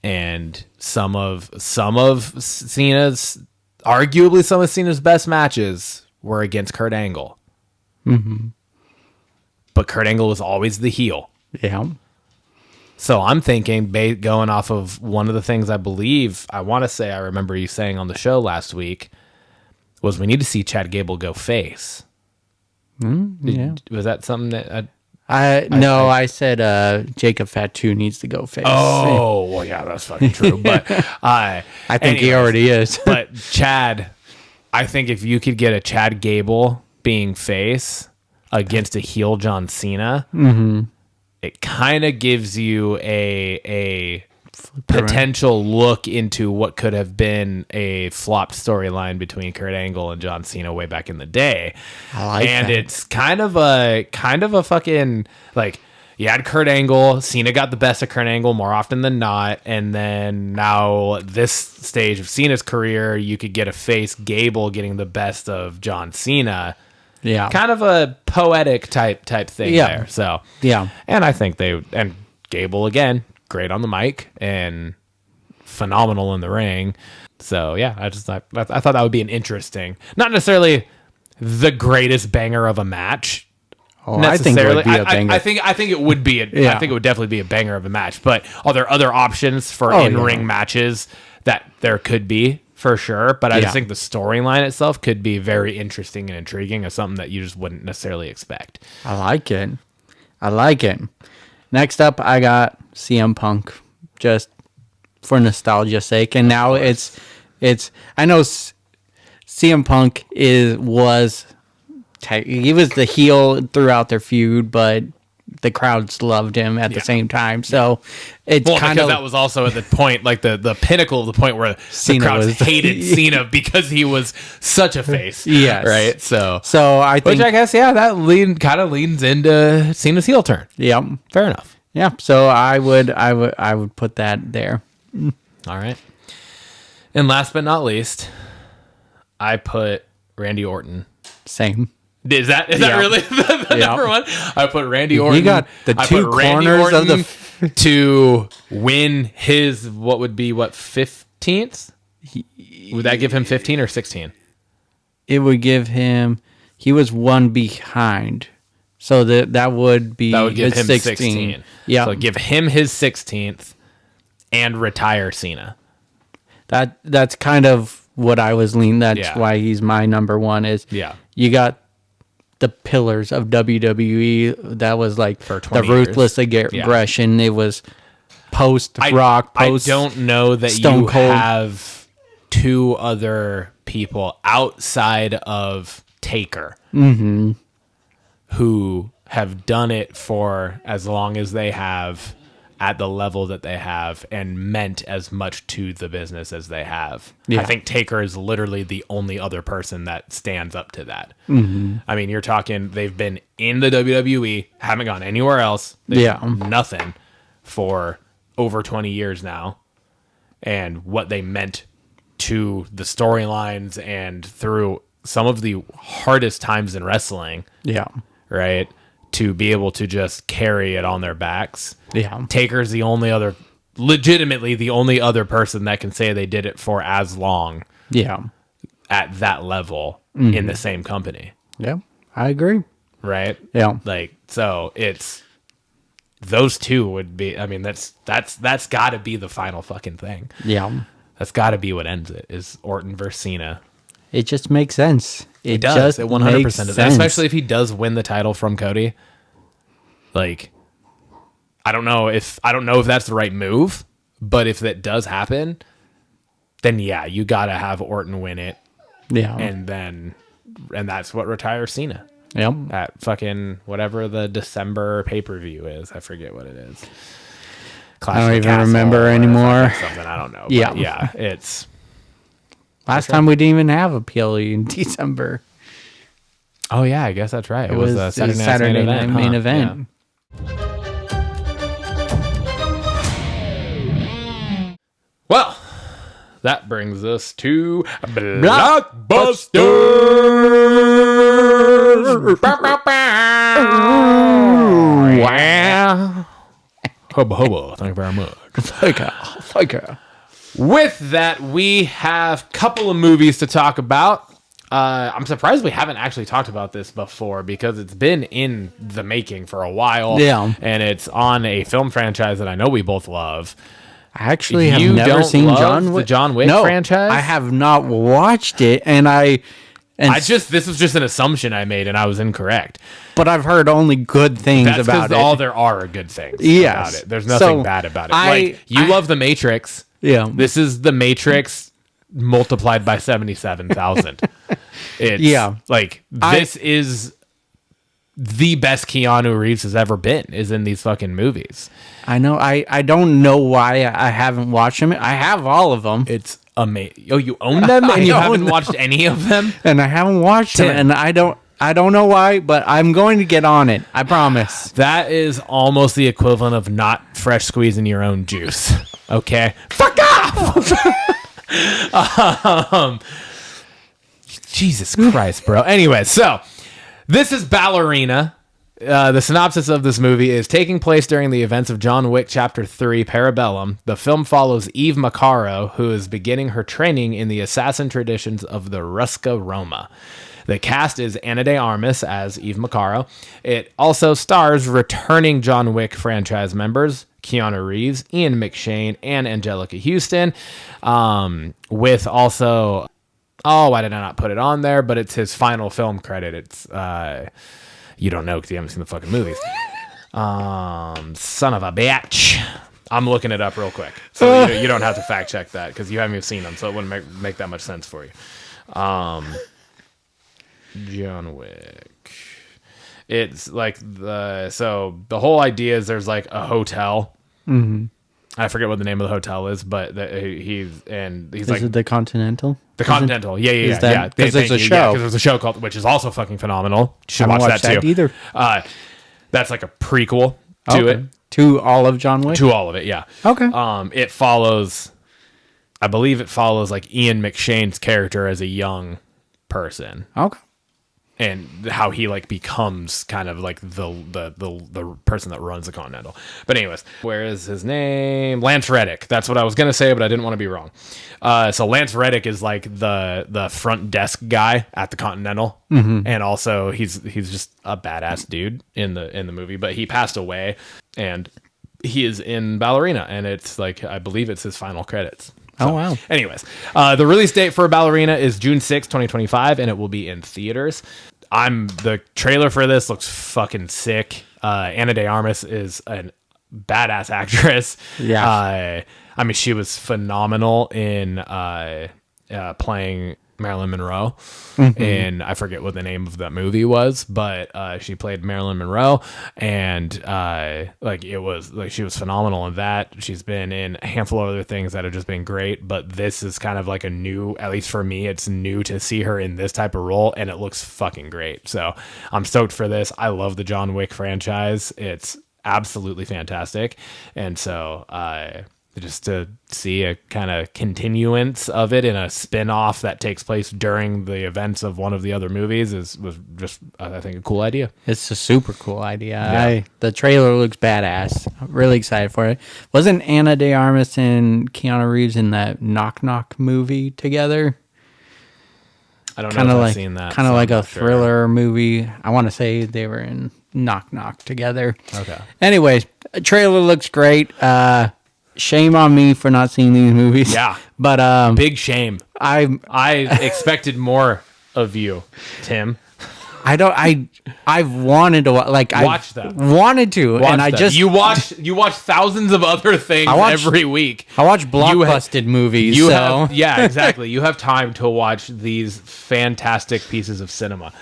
S2: And some of Cena's, arguably some of Cena's best matches were against Kurt Angle. Mm-hmm. But Kurt Angle was always the heel.
S3: Yeah.
S2: So I'm thinking, going off of one of the things I want to say I remember you saying on the show last week, was we need to see Chad Gable go face. Was that something that...
S3: I said Jacob Fatu needs to go face.
S2: Oh, well, yeah, that's fucking true. But
S3: I think he already is.
S2: But Chad, I think if you could get a Chad Gable being face against a heel John Cena... Mm-hmm. It kind of gives you a potential look into what could have been a flopped storyline between Kurt Angle and John Cena way back in the day.
S3: I like that.
S2: It's kind of a fucking, like, you had Kurt Angle, Cena got the best of Kurt Angle more often than not, and then now at this stage of Cena's career, you could get a face Gable getting the best of John Cena.
S3: Yeah,
S2: kind of a poetic type thing there. So and I think and Gable again, great on the mic and phenomenal in the ring. So yeah, I thought that would be an interesting, not necessarily the greatest banger of a match.
S3: Oh, I think it would be a banger.
S2: I think it would be. I think it would definitely be a banger of a match. But are there other options for in-ring matches that there could be? For sure, but I just think the storyline itself could be very interesting and intriguing as something that you just wouldn't necessarily expect.
S3: I like it. Next up, I got CM Punk, just for nostalgia's sake. And now it's I know CM Punk was the heel throughout their feud, but the crowds loved him at the same time. So it's kind of,
S2: that was also at the point, like the pinnacle of the point where the crowds hated Cena because he was such a face.
S3: Yes.
S2: Right. So
S3: I think,
S2: which I guess, that kind of leans into Cena's heel turn.
S3: Yep.
S2: Fair enough.
S3: Yeah. So I would put that there.
S2: All right. And last but not least, I put Randy Orton.
S3: Same.
S2: Is that really the number one? I put Randy Orton.
S3: You got the two corners of the
S2: to win his 15th? Would that give him 15 or 16?
S3: It would give him. He was one behind, so that would give him 16. Yeah,
S2: so give him his 16th and retire Cena.
S3: That's kind of what I was leaning. That's why he's my number one. You got the pillars of WWE. That was like
S2: for the
S3: ruthless aggression. It was post Rock. Post.
S2: I don't know that
S3: Stone
S2: you
S3: Cold.
S2: have two other people outside of Taker who have done it for as long as they have, at the level that they have, and meant as much to the business as they have. Yeah. I think Taker is literally the only other person that stands up to that. Mm-hmm. I mean, you're talking, they've been in the WWE, haven't gone anywhere else. Nothing for over 20 years now. And what they meant to the storylines and through some of the hardest times in wrestling. Yeah. Right? To be able to just carry it on their backs. Yeah. Taker's legitimately the only other person that can say they did it for as long. Yeah. At that level in the same company.
S3: Yeah. I agree.
S2: Right?
S3: Yeah.
S2: Like, so it's those two would be, I mean, that's gotta be the final fucking thing.
S3: Yeah.
S2: That's gotta be what ends it, is Orton versus Cena.
S3: It just makes sense.
S2: It does. It 100% does. Especially if he does win the title from Cody. Like, I don't know if that's the right move, But if that does happen, then yeah, you got to have Orton win it.
S3: Yeah.
S2: And that's what retires Cena.
S3: Yep.
S2: At fucking whatever the December pay-per-view is. I forget what it is.
S3: I don't even remember anymore.
S2: Something, I don't know.
S3: Yeah.
S2: But yeah, it's...
S3: Last time we didn't even have a PLE in December.
S2: Oh, yeah, I guess that's right. It was a
S3: Saturday night main event.
S2: Yeah. Well, that brings us to Blockbusters. Wow. Hubba hubba. Thank you very much.
S3: Thank you.
S2: With that, we have a couple of movies to talk about. I'm surprised we haven't actually talked about this before because it's been in the making for a while.
S3: Yeah.
S2: And it's on a film franchise that I know we both love.
S3: I actually have never seen
S2: the John Wick franchise?
S3: I have not watched it,
S2: this was just an assumption I made and I was incorrect.
S3: But I've heard only good things
S2: That's
S3: about it.
S2: All there are good things about it. There's nothing bad about it. You love The Matrix.
S3: Yeah.
S2: This is The Matrix multiplied by 77,000. This is the best Keanu Reeves has ever been is in these fucking movies.
S3: I know. I don't know why I haven't watched them. I have all of them.
S2: It's amazing. Oh, you own them and you haven't watched any of them?
S3: And I haven't watched them, and I don't know why, but I'm going to get on it. I promise.
S2: That is almost the equivalent of not fresh squeezing your own juice. Okay? Fuck off! Jesus Christ, bro. Anyway, so this is Ballerina. The synopsis of this movie is taking place during the events of John Wick Chapter 3, Parabellum. The film follows Eve Macaro, who is beginning her training in the assassin traditions of the Rusca Roma. The cast is Ana de Armas as Eve Macaro. It also stars returning John Wick franchise members, Keanu Reeves, Ian McShane, and Angelica Houston, with also... Oh, why did I not put it on there? But it's his final film credit. It's... you don't know because you haven't seen the fucking movies. Son of a bitch. I'm looking it up real quick. So you don't have to fact check that because you haven't even seen them. So it wouldn't make that much sense for you. John Wick. It's like the whole idea is there's like a hotel.
S3: Mm-hmm.
S2: I forget what the name of the hotel is, but he's
S3: is
S2: like
S3: it the Continental?
S2: The Continental, yeah.
S3: Because there's a show.
S2: Because there's a show called, which is also fucking phenomenal. You should watch that too.
S3: Either.
S2: That's like a prequel to it.
S3: To all of John Wick?
S2: To all of it, yeah.
S3: Okay.
S2: It follows, I believe it follows like Ian McShane's character as a young person.
S3: Okay.
S2: And how he like becomes kind of like the person that runs the Continental. But anyways, where is his name? Lance Reddick. That's what I was gonna say, but I didn't want to be wrong. So Lance Reddick is like the front desk guy at the Continental, and also he's just a badass dude in the movie. But he passed away, and he is in Ballerina, and it's like I believe it's his final credits. So,
S3: oh, wow.
S2: Anyways, the release date for Ballerina is June 6, 2025, and it will be in theaters. The trailer for this looks fucking sick. Ana de Armas is a badass actress.
S3: Yeah.
S2: I mean, she was phenomenal in playing Marilyn Monroe. And I forget what the name of that movie was, but she played Marilyn Monroe, and she was phenomenal in that. She's been in a handful of other things that have just been great, but this is kind of like a new, at least for me, it's new to see her in this type of role, and it looks fucking great. So I'm stoked for this. I love the John Wick franchise. It's absolutely fantastic. And so just to see a kind of continuance of it in a spin-off that takes place during the events of one of the other movies was just, I think, a cool idea.
S3: It's a super cool idea.
S2: Yeah.
S3: The trailer looks badass. I'm really excited for it. Wasn't Ana de Armas and Keanu Reeves in that Knock Knock movie together?
S2: I don't know if I've seen that.
S3: Kind of like a thriller movie. I want to say they were in Knock Knock together.
S2: Okay.
S3: Anyways, trailer looks great. Shame on me for not seeing these movies.
S2: Yeah.
S3: But
S2: big shame. I expected more of you, Tim.
S3: I've wanted to
S2: Watch them.
S3: Wanted to,
S2: Watch
S3: and I
S2: them.
S3: just
S2: you watch thousands of other things every week.
S3: I watch blockbusted movies.
S2: Yeah, exactly. You have time to watch these fantastic pieces of cinema.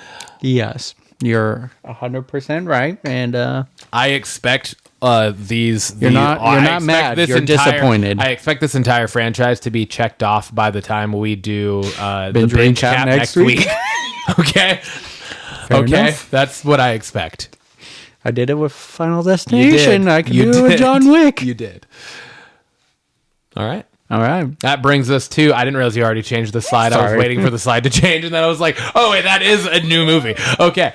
S3: Yes, you're 100% right, and
S2: I expect these.
S3: You're not mad. You're disappointed.
S2: I expect this entire franchise to be checked off by the time we do the
S3: Binge
S2: binge
S3: recap
S2: cap
S3: next
S2: next week. Okay.
S3: Fair
S2: Okay,
S3: enough.
S2: that's what I expect.
S3: I did it with Final Destination. I can
S2: You
S3: do it with
S2: did.
S3: John Wick.
S2: You did. All right.
S3: All right.
S2: That brings us to, I didn't realize you already changed the slide. I
S3: Sorry.
S2: was waiting for the slide to change, and then I was like, oh, wait, that is a new movie. Okay.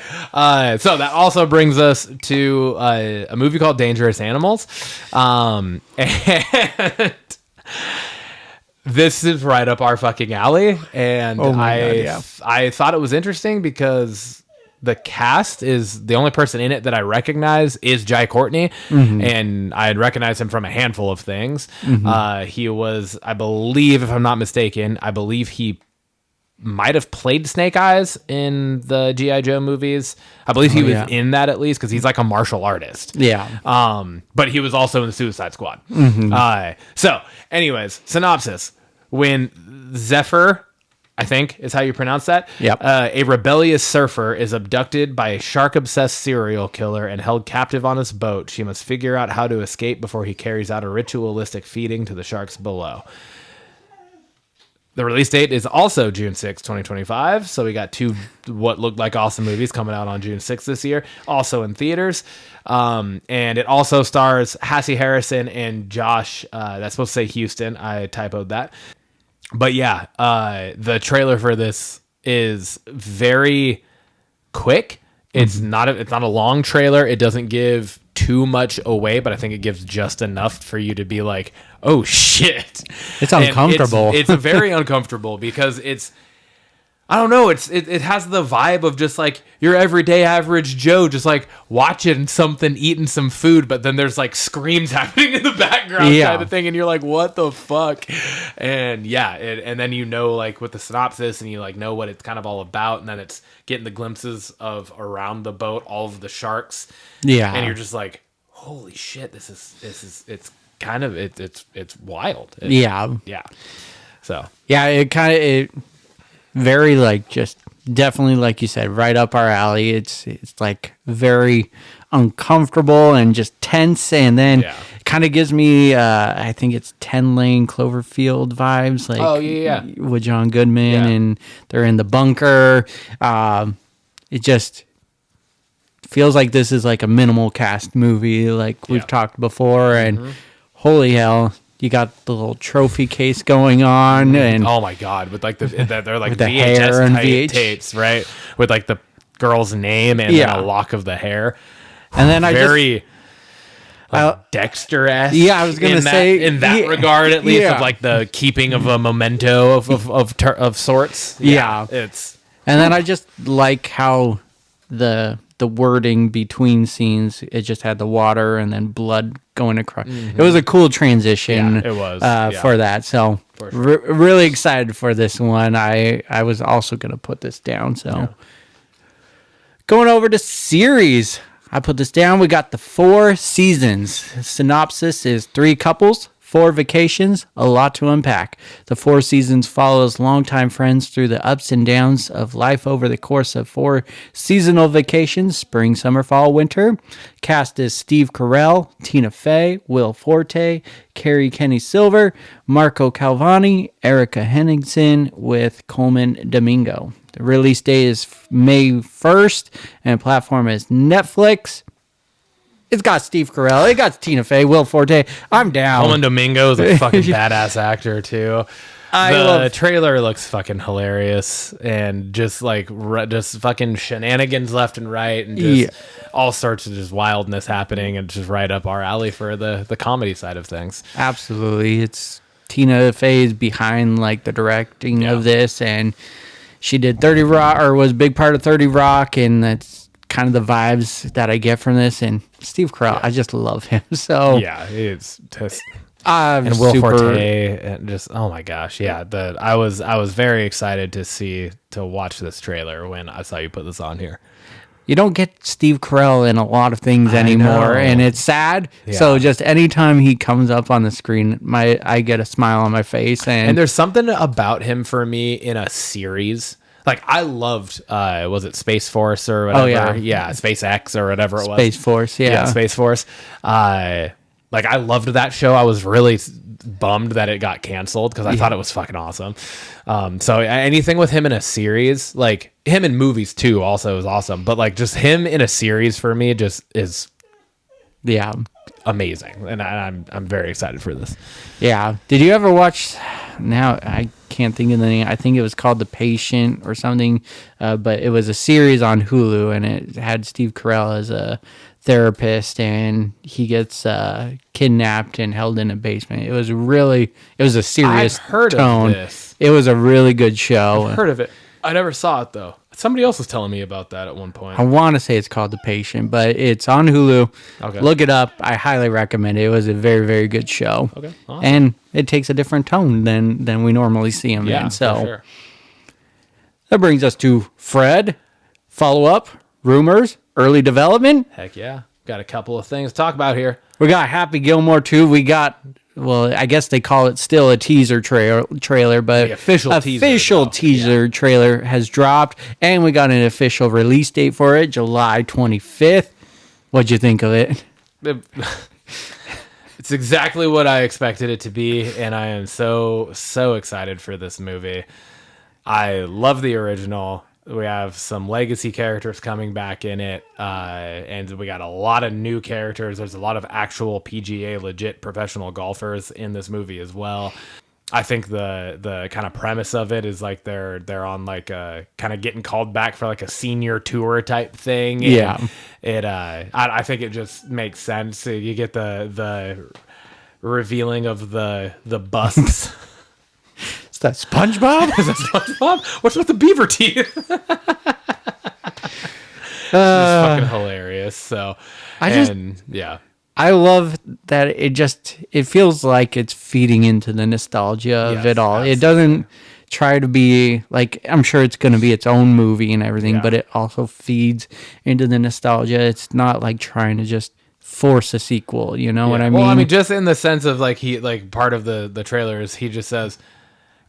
S2: So that also brings us to a movie called Dangerous Animals. And this is right up our fucking alley. And
S3: Oh my God, yeah.
S2: I thought it was interesting because the cast is the only person in it that I recognize is Jai Courtney, and I had recognized him from a handful of things. He was, I believe, if I'm not mistaken, he might have played Snake Eyes in the G.I. Joe movies. I believe he was in that at least because he's like a martial artist.
S3: Yeah.
S2: But he was also in the Suicide Squad. So, anyways, synopsis: when Zephyr, I think is how you pronounce that.
S3: Yep.
S2: A rebellious surfer is abducted by a shark-obsessed serial killer and held captive on his boat. She must figure out how to escape before he carries out a ritualistic feeding to the sharks below. The release date is also June 6, 2025. So we got two what looked like awesome movies coming out on June 6 this year, also in theaters. And it also stars Hassie Harrison and Josh. That's supposed to say Houston. I typoed that. But yeah, the trailer for this is very quick. It's not a long trailer. It doesn't give too much away, but I think it gives just enough for you to be like, "Oh shit!"
S3: It's uncomfortable.
S2: It's very uncomfortable because I don't know. It has the vibe of just like your everyday average Joe, just like watching something, eating some food, but then there's like screams happening in the background kind of thing, and you're like, what the fuck? And yeah, and then like with the synopsis, and you like know what it's kind of all about, and then it's getting the glimpses of around the boat, all of the sharks, and you're just like, holy shit, this is it's kind of it's wild.
S3: Yeah.
S2: So
S3: Yeah, it very like just definitely like you said, right up our alley. It's like very uncomfortable and just tense, and then kind of gives me I think it's 10 Lane Cloverfield vibes, like with John Goodman and they're in the bunker. It just feels like this is like a minimal cast movie, like we've talked before, and holy hell. You got the little trophy case going on, and
S2: oh my god, with like they're like
S3: with the hair and
S2: tapes, right? With like the girl's name and then a lock of the hair,
S3: and then
S2: very Dexter-esque.
S3: Yeah, I was gonna say
S2: in that regard, at least of like the keeping of a memento of sorts. It's
S3: and then I just like how the wording between scenes, it just had the water and then blood going across. It was a cool transition.
S2: It was
S3: for that. So
S2: for sure.
S3: Really excited for this one. I was also going to put this down. So going over to series, I put this down. We got the 4 seasons. Synopsis is 3 couples, 4 vacations, a lot to unpack. The 4 seasons follows longtime friends through the ups and downs of life over the course of 4 seasonal vacations, spring, summer, fall, winter. Cast is Steve Carell, Tina Fey, Will Forte, Carrie Kenny Silver, Marco Calvani, Erica Henningsen with Coleman Domingo. The release date is May 1st, and platform is Netflix. It's got Steve Carell. It got Tina Fey, Will Forte. I'm down.
S2: Coleman Domingo is a fucking badass actor too. The trailer looks fucking hilarious, and just like just fucking shenanigans left and right, and just all sorts of just wildness happening, and just right up our alley for the comedy side of things.
S3: Absolutely, it's Tina Fey is behind like the directing of this, and she did 30 Rock, or was a big part of 30 Rock, and that's kind of the vibes that I get from this. And Steve Carell, I just love him. So
S2: yeah, it's just and Will Forte, and just oh my gosh, yeah. I was very excited to watch this trailer when I saw you put this on here.
S3: You don't get Steve Carell in a lot of things anymore, and it's sad. Yeah. So just anytime he comes up on the screen, I get a smile on my face. And
S2: there's something about him for me in a series. Like I loved, was it Space Force or whatever? Oh yeah, SpaceX or whatever it was.
S3: Space Force, yeah,
S2: Space Force. Like I loved that show. I was really bummed that it got canceled because I thought it was fucking awesome. So anything with him in a series, like him in movies too, also is awesome. But like just him in a series for me just is, amazing. And I'm very excited for this.
S3: Yeah. Did you ever watch? Now I can't think of the name. I think it was called The Patient or something. But it was a series on Hulu, and it had Steve Carell as a therapist, and he gets kidnapped and held in a basement. It was a serious tone.
S2: Of this.
S3: It was a really good show.
S2: I've heard of it. I never saw it though. Somebody else was telling me about that at one point.
S3: I want to say it's called The Patient, but it's on Hulu. Okay. Look it up. I highly recommend it. It was a very, very good show.
S2: Okay. Awesome.
S3: And it takes a different tone than we normally see him in. So
S2: for sure.
S3: That brings us to Fred. Follow-up, rumors, early development.
S2: Heck yeah. Got a couple of things to talk about here.
S3: We got Happy Gilmore 2. We got, well, I guess they call it still a teaser trailer, but
S2: the official
S3: teaser trailer has dropped, and we got an official release date for it, July 25th. What'd you think of it?
S2: It's exactly what I expected it to be, and I am so excited for this movie. I love the original. We have some legacy characters coming back in it, and we got a lot of new characters. There's a lot of actual PGA legit professional golfers in this movie as well. I think the kind of premise of it is like they're on like a kind of getting called back for like a senior tour type thing.
S3: Yeah,
S2: I think it just makes sense. You get the revealing of the busts.
S3: Is that SpongeBob?
S2: Is that SpongeBob? What's with the beaver teeth? It's fucking hilarious. So,
S3: I love that it feels like it's feeding into the nostalgia of it all. Absolutely. It doesn't try to be like, I'm sure it's going to be its own movie and everything, but it also feeds into the nostalgia. It's not like trying to just force a sequel. You know what I mean?
S2: Well, I mean, just in the sense of like part of the trailer is he just says,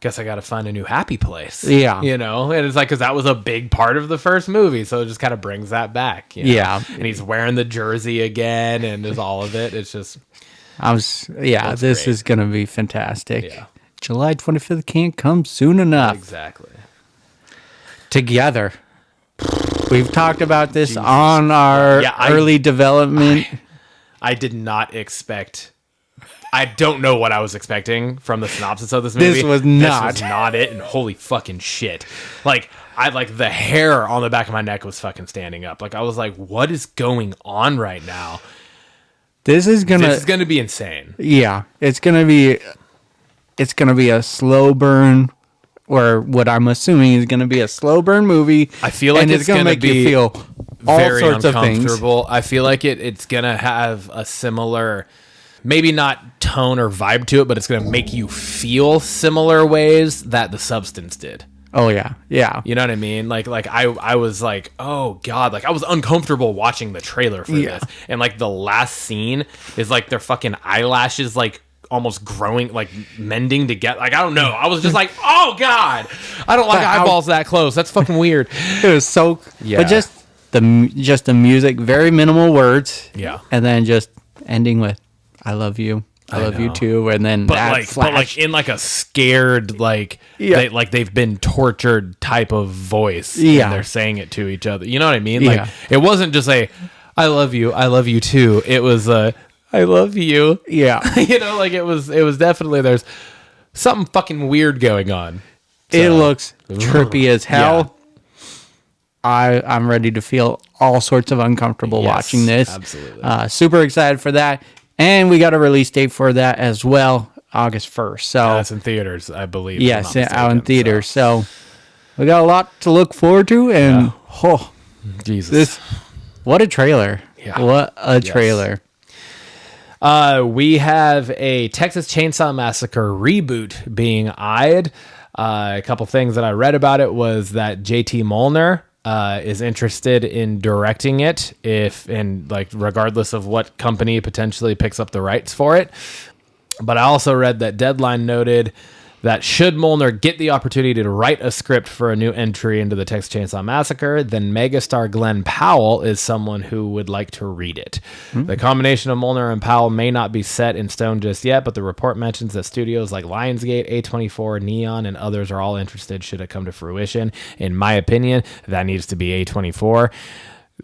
S2: guess I got to find a new happy place.
S3: Yeah.
S2: You know, and it's like, because that was a big part of the first movie. So it just kind of brings that back. You know?
S3: Yeah.
S2: And he's wearing the jersey again and there's all of it. It's just.
S3: This is going to be fantastic. Yeah. July 25th can't come soon enough.
S2: Exactly.
S3: Together. We've talked about this on our early development.
S2: I did not expect. I don't know what I was expecting from the synopsis of this movie.
S3: This was not
S2: it, and holy fucking shit. Like, the hair on the back of my neck was fucking standing up. Like, I was like, what is going on right now?
S3: This is gonna
S2: be insane.
S3: Yeah. It's gonna be a slow burn, or what I'm assuming is gonna be a slow burn movie.
S2: I feel like it's gonna make you feel
S3: all
S2: very
S3: sorts
S2: uncomfortable.
S3: Of things.
S2: I feel like it's gonna have a similar, maybe not tone or vibe to it, but it's going to make you feel similar ways that The Substance did.
S3: Oh, yeah. Yeah.
S2: You know what I mean? Like I was like, oh, God. Like, I was uncomfortable watching the trailer for this. And, like, the last scene is, like, their fucking eyelashes, like, almost growing, like, mending together. Like, I don't know. I was just like, oh, God. I don't like eyeballs that close. That's fucking weird.
S3: It was so... Yeah. But just the music, very minimal words.
S2: Yeah.
S3: And then just ending with, I love you. I love you too. And then
S2: but like in like a scared, like they've been tortured type of voice.
S3: Yeah.
S2: And they're saying it to each other. You know what I mean? Like it wasn't just I love you too. It was I love you.
S3: Yeah.
S2: You know, like it was definitely, there's something fucking weird going on.
S3: So, it looks trippy as hell. Yeah. I'm ready to feel all sorts of uncomfortable watching this.
S2: Absolutely.
S3: Super excited for that. And we got a release date for that as well, August 1st. So
S2: it's in theaters, I believe.
S3: Yes, out in theaters. So we got a lot to look forward to. And
S2: Jesus,
S3: what a trailer! Yeah. What a trailer!
S2: We have a Texas Chainsaw Massacre reboot being eyed. A couple things that I read about it was that JT Molnar is interested in directing it, regardless of what company potentially picks up the rights for it. But I also read that Deadline noted that should Molnar get the opportunity to write a script for a new entry into the Texas Chainsaw Massacre, then megastar Glenn Powell is someone who would like to read it. The combination of Molnar and Powell may not be set in stone just yet, but the report mentions that studios like Lionsgate, A24, Neon, and others are all interested should it come to fruition. In my opinion, that needs to be A24.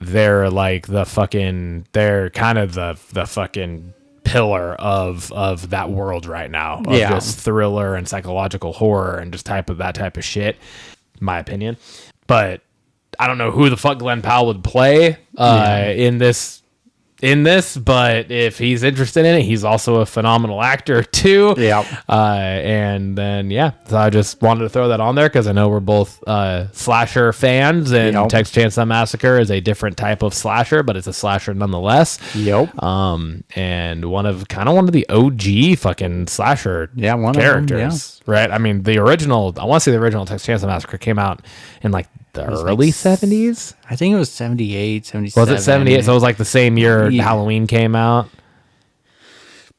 S2: They're like they're kind of the fucking pillar of that world right now, of just thriller and psychological horror and just that type of shit, in my opinion. But I don't know who the fuck Glenn Powell would play in this, but if he's interested in it, he's also a phenomenal actor too. And then so I just wanted to throw that on there because I know we're both slasher fans, and Texas Chainsaw Massacre is a different type of slasher, but it's a slasher nonetheless. And one of the OG fucking slasher characters, right? I mean, I want to say the original Texas Chainsaw Massacre came out in like the early 70s.
S3: I think it was 78, 77.
S2: Was it 78? So it was like the same year Halloween came out?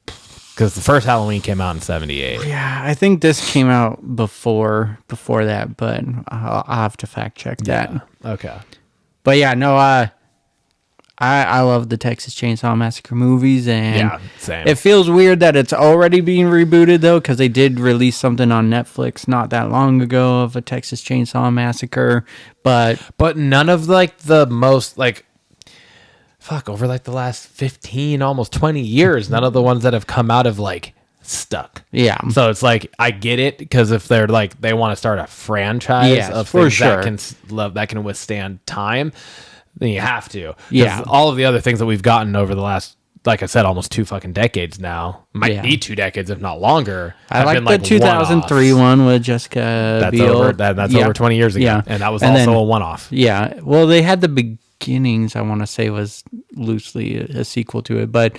S2: Because the first Halloween came out in 78.
S3: Yeah, I think this came out before that, but I'll have to fact check that.
S2: Okay.
S3: But I love the Texas Chainsaw Massacre movies, and
S2: same.
S3: It feels weird that it's already being rebooted, though, because they did release something on Netflix not that long ago of a Texas Chainsaw Massacre, but
S2: none of the most over the last 15, almost 20 years, none of the ones that have come out have stuck.
S3: Yeah.
S2: So it's I get it, because if they're they want to start a franchise of things that can withstand time, then you have to. Yeah. All of the other things that we've gotten over the last, like I said, almost 2 fucking decades now, might be 2 decades, if not longer.
S3: I like the 2003 one with Jessica Biel.
S2: That's over 20 years ago. Yeah. And that was a one-off.
S3: Yeah. Well, they had the beginnings, I want to say, was loosely a sequel to it, but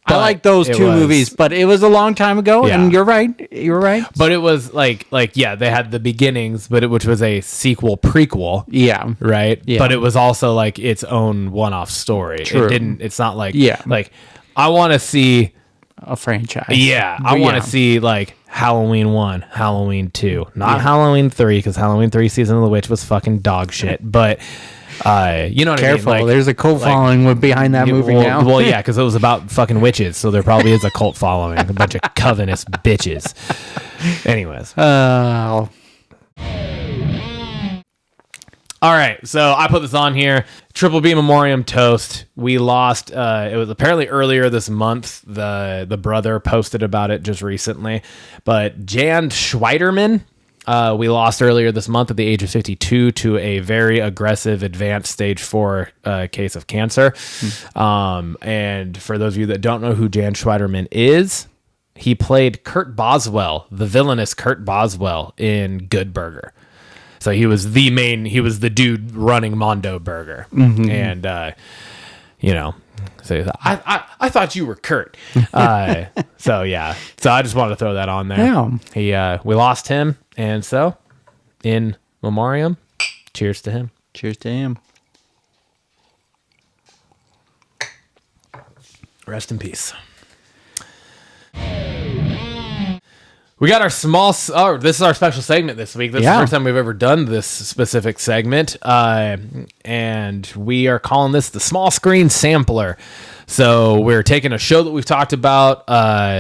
S3: I like those 2 movies, but it was a long time ago, and you're right.
S2: But it was they had the beginnings, which was a sequel prequel. Yeah. Right? Yeah. But it was also its own one-off story. True. It's not I want to see
S3: a franchise.
S2: Yeah. I want to see Halloween 1, Halloween 2, not Halloween 3, because Halloween 3 Season of the Witch was fucking dog shit, but you know what
S3: Careful,
S2: I mean?
S3: There's a cult following behind that movie now.
S2: Well, yeah, because it was about fucking witches, so there probably is a cult following. A bunch of covetous bitches. Anyways. All right, so I put this on here. Triple B Memoriam toast. We lost, it was apparently earlier this month. The brother posted about it just recently. But Jan Schweiderman, we lost earlier this month at the age of 52 to a very aggressive advanced stage 4 case of cancer. And for those of you that don't know who Jan Schweiderman is, he played Kurt Boswell, the villainous Kurt Boswell in Good Burger. So he was the dude running Mondo Burger. And, so I thought you were Kurt. So I just wanted to throw that on there. Yeah. We lost him. And so, in memoriam, cheers to him.
S3: Cheers to him.
S2: Rest in peace. We got our this is our special segment this week. This is the first time we've ever done this specific segment. And we are calling this the Small Screen Sampler. So we're taking a show that we've talked about,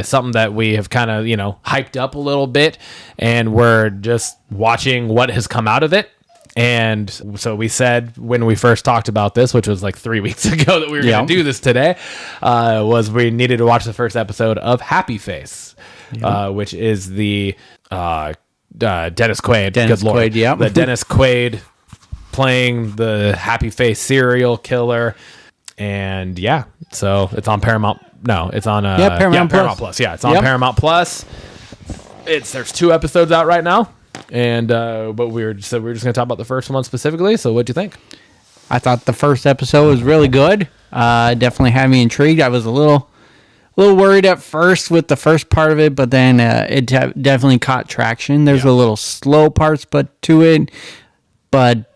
S2: something that we have kind of, hyped up a little bit, and we're just watching what has come out of it. And so we said when we first talked about this, which was 3 weeks ago that we were going to do this today, was we needed to watch the first episode of Happy Face, which is the Dennis Quaid.
S3: Dennis Quaid,
S2: the Dennis Quaid playing the Happy Face serial killer. And so it's on Paramount. No, it's on
S3: Paramount
S2: Plus. Yeah, it's on Paramount Plus. There's 2 episodes out right now, and but we're just going to talk about the first one specifically. So what'd you think?
S3: I thought the first episode was really good. Definitely had me intrigued. I was a little little worried at first with the first part of it, but then it definitely caught traction. There's a little slow parts to it, but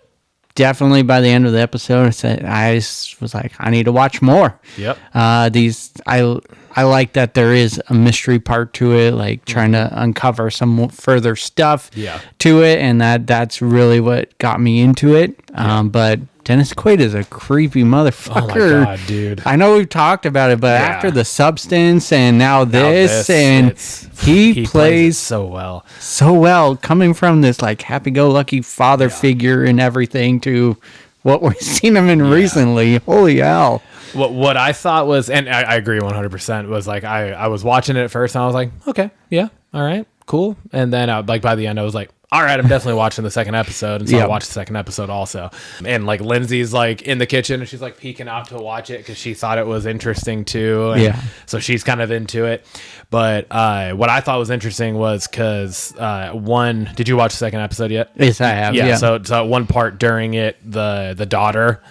S3: definitely by the end of the episode, I was like, I need to watch more.
S2: Yep.
S3: I like that there is a mystery part to it, like trying to uncover some further stuff to it, and that's really what got me into it. But Dennis Quaid is a creepy motherfucker.
S2: Oh my god, dude!
S3: I know we've talked about it, but after The Substance and now this he plays
S2: so
S3: well, coming from this like happy-go-lucky father figure and everything to what we've seen him in recently. Holy hell!
S2: What I thought was, and I agree 100%, was like I was watching it at first and I was like, okay, yeah, all right, cool. And then like by the end I was like, all right, I'm definitely watching the second episode. And so I watched the second episode also. And like Lindsay's like in the kitchen and she's like peeking out to watch it because she thought it was interesting too. And so she's kind of into it. But what I thought was interesting was because did you watch the second episode yet?
S3: Yes, I have. Yeah.
S2: So one part during it, the daughter,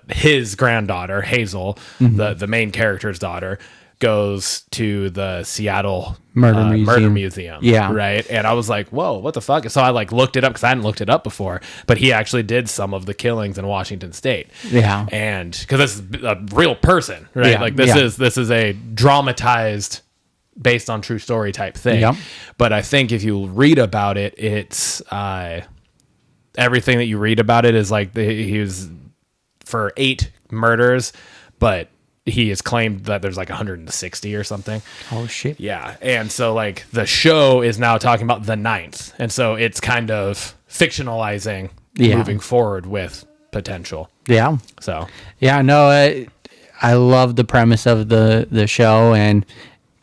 S2: his granddaughter, Hazel, the main character's daughter, goes to the Seattle Murder Museum. Yeah. Right. And I was like, whoa, what the fuck? So I like looked it up because I hadn't looked it up before, but he actually did some of the killings in Washington State.
S3: Yeah.
S2: And because this is a real person, right? Yeah. Like this is a dramatized, based on true story type thing. Yep. But I think if you read about it, it's everything that you read about it is like he was for 8 murders, but he has claimed that there's like 160 or something.
S3: Oh shit.
S2: Yeah. And so like the show is now talking about the 9th. And so it's kind of fictionalizing moving forward with potential.
S3: Yeah.
S2: So
S3: yeah, no, I love the premise of the show, and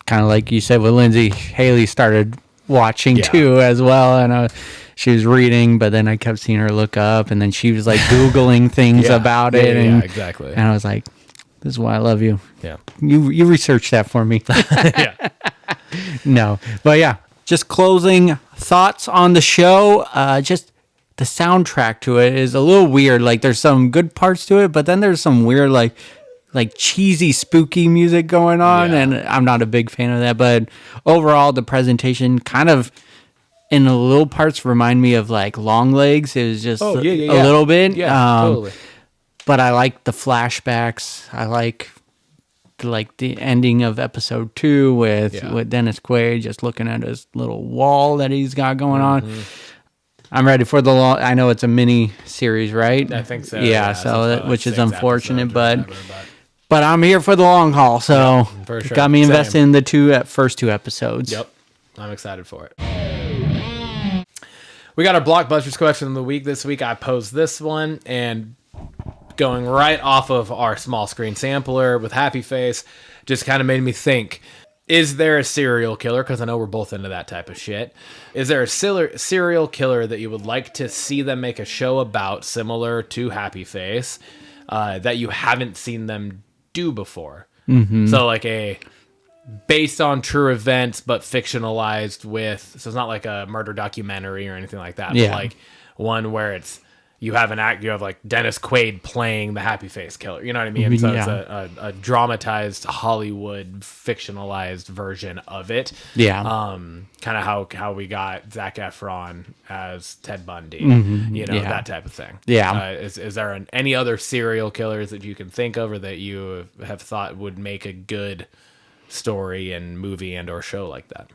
S3: kind of like you said with Lindsay, Haley started watching too as well. And she was reading, but then I kept seeing her look up, and then she was like Googling things about it. And,
S2: exactly.
S3: And I was like, this is why I love you.
S2: Yeah.
S3: You researched that for me.
S2: Yeah.
S3: No. But yeah, just closing thoughts on the show. Just the soundtrack to it is a little weird. Like there's some good parts to it, but then there's some weird like cheesy, spooky music going on, and I'm not a big fan of that. But overall, the presentation kind of in the little parts remind me of like Long Legs. It was just a little bit.
S2: Yeah, totally.
S3: But I like the flashbacks. I like the ending of episode 2 with Dennis Quaid just looking at his little wall that he's got going on. I'm ready for I know it's a mini series, right?
S2: I think so.
S3: Yeah, which is unfortunate, but I'm here for the long haul. So
S2: for sure.
S3: Got me invested in the first two episodes.
S2: Yep, I'm excited for it. We got our Blockbusters question of the week this week. I posed this one, and going right off of our small screen sampler with Happy Face just kind of made me think, is there a serial killer? Because I know we're both into that type of shit. Is there a serial killer that you would like to see them make a show about, similar to Happy Face, that you haven't seen them do before? Mm-hmm. So like based on true events, but fictionalized so it's not like a murder documentary or anything like that. But like one where you have like Dennis Quaid playing the Happy Face killer. You know what I mean? So it's a dramatized Hollywood fictionalized version of it.
S3: Yeah.
S2: Kind of how we got Zac Efron as Ted Bundy.
S3: Mm-hmm.
S2: That type of thing.
S3: Yeah.
S2: Is there any other serial killers that you can think of or that you have thought would make a good story and movie and or show like that?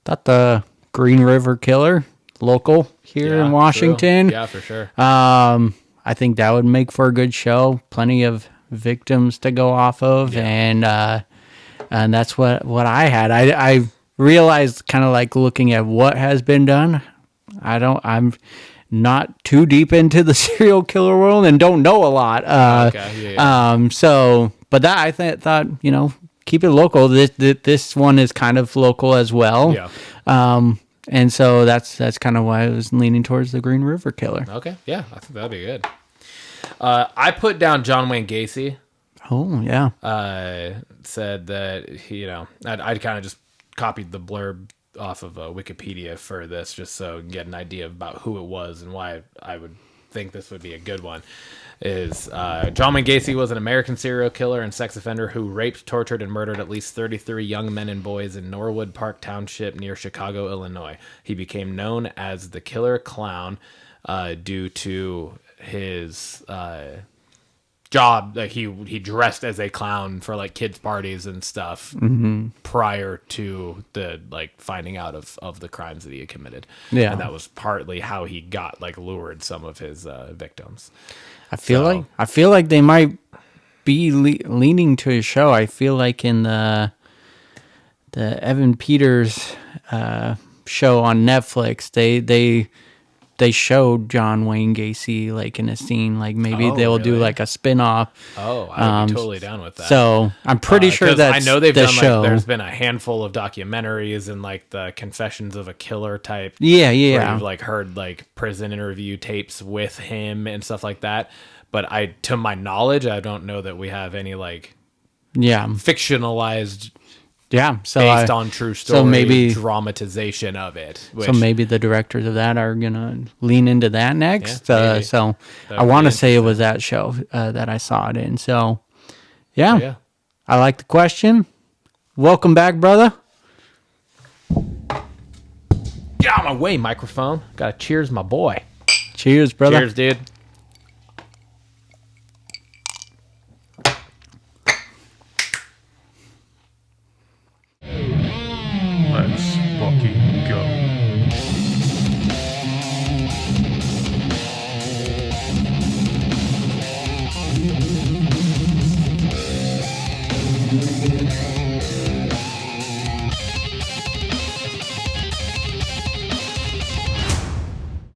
S3: Thought the Green River Killer, local here in Washington.
S2: True. Yeah, for sure.
S3: I think that would make for a good show. Plenty of victims to go off of, and that's what I had. I realized, kind of like looking at what has been done. I'm not too deep into the serial killer world and don't know a lot. But that I thought keep it local. This one is kind of local as well.
S2: Yeah.
S3: And so that's kind of why I was leaning towards the Green River Killer.
S2: Okay, yeah, I think that'd be good. I put down John Wayne Gacy.
S3: Oh yeah.
S2: Said that I kind of just copied the blurb off of Wikipedia for this, just so I can get an idea about who it was and why I would think this would be a good one. Is John Wayne Gacy was an American serial killer and sex offender who raped, tortured, and murdered at least 33 young men and boys in Norwood Park Township near Chicago, Illinois. He became known as the Killer Clown due to his job. Like he dressed as a clown for like kids' parties and stuff prior to the like finding out of the crimes that he had committed. Yeah, and that was partly how he got like lured some of his victims. I feel like they might be leaning to his show. I feel like in the Evan Peters show on Netflix, they showed John Wayne Gacy like in a scene. Like maybe they'll do like a spin-off. Oh, I'd be totally down with that.
S3: So I'm pretty sure that
S2: I know they've done show. Like there's been a handful of documentaries and like the Confessions of a Killer type.
S3: Yeah.
S2: Where you've like heard like prison interview tapes with him and stuff like that. But to my knowledge, I don't know that we have any like fictionalized.
S3: Yeah, so
S2: based on true story, so maybe dramatization of it.
S3: So maybe the directors of that are gonna lean into that next. So I want to say it was that show that I saw it in. So yeah, I like the question. Welcome back, brother.
S2: Get out of my way, microphone. Gotta cheers, my boy.
S3: Cheers, brother.
S2: Cheers, dude.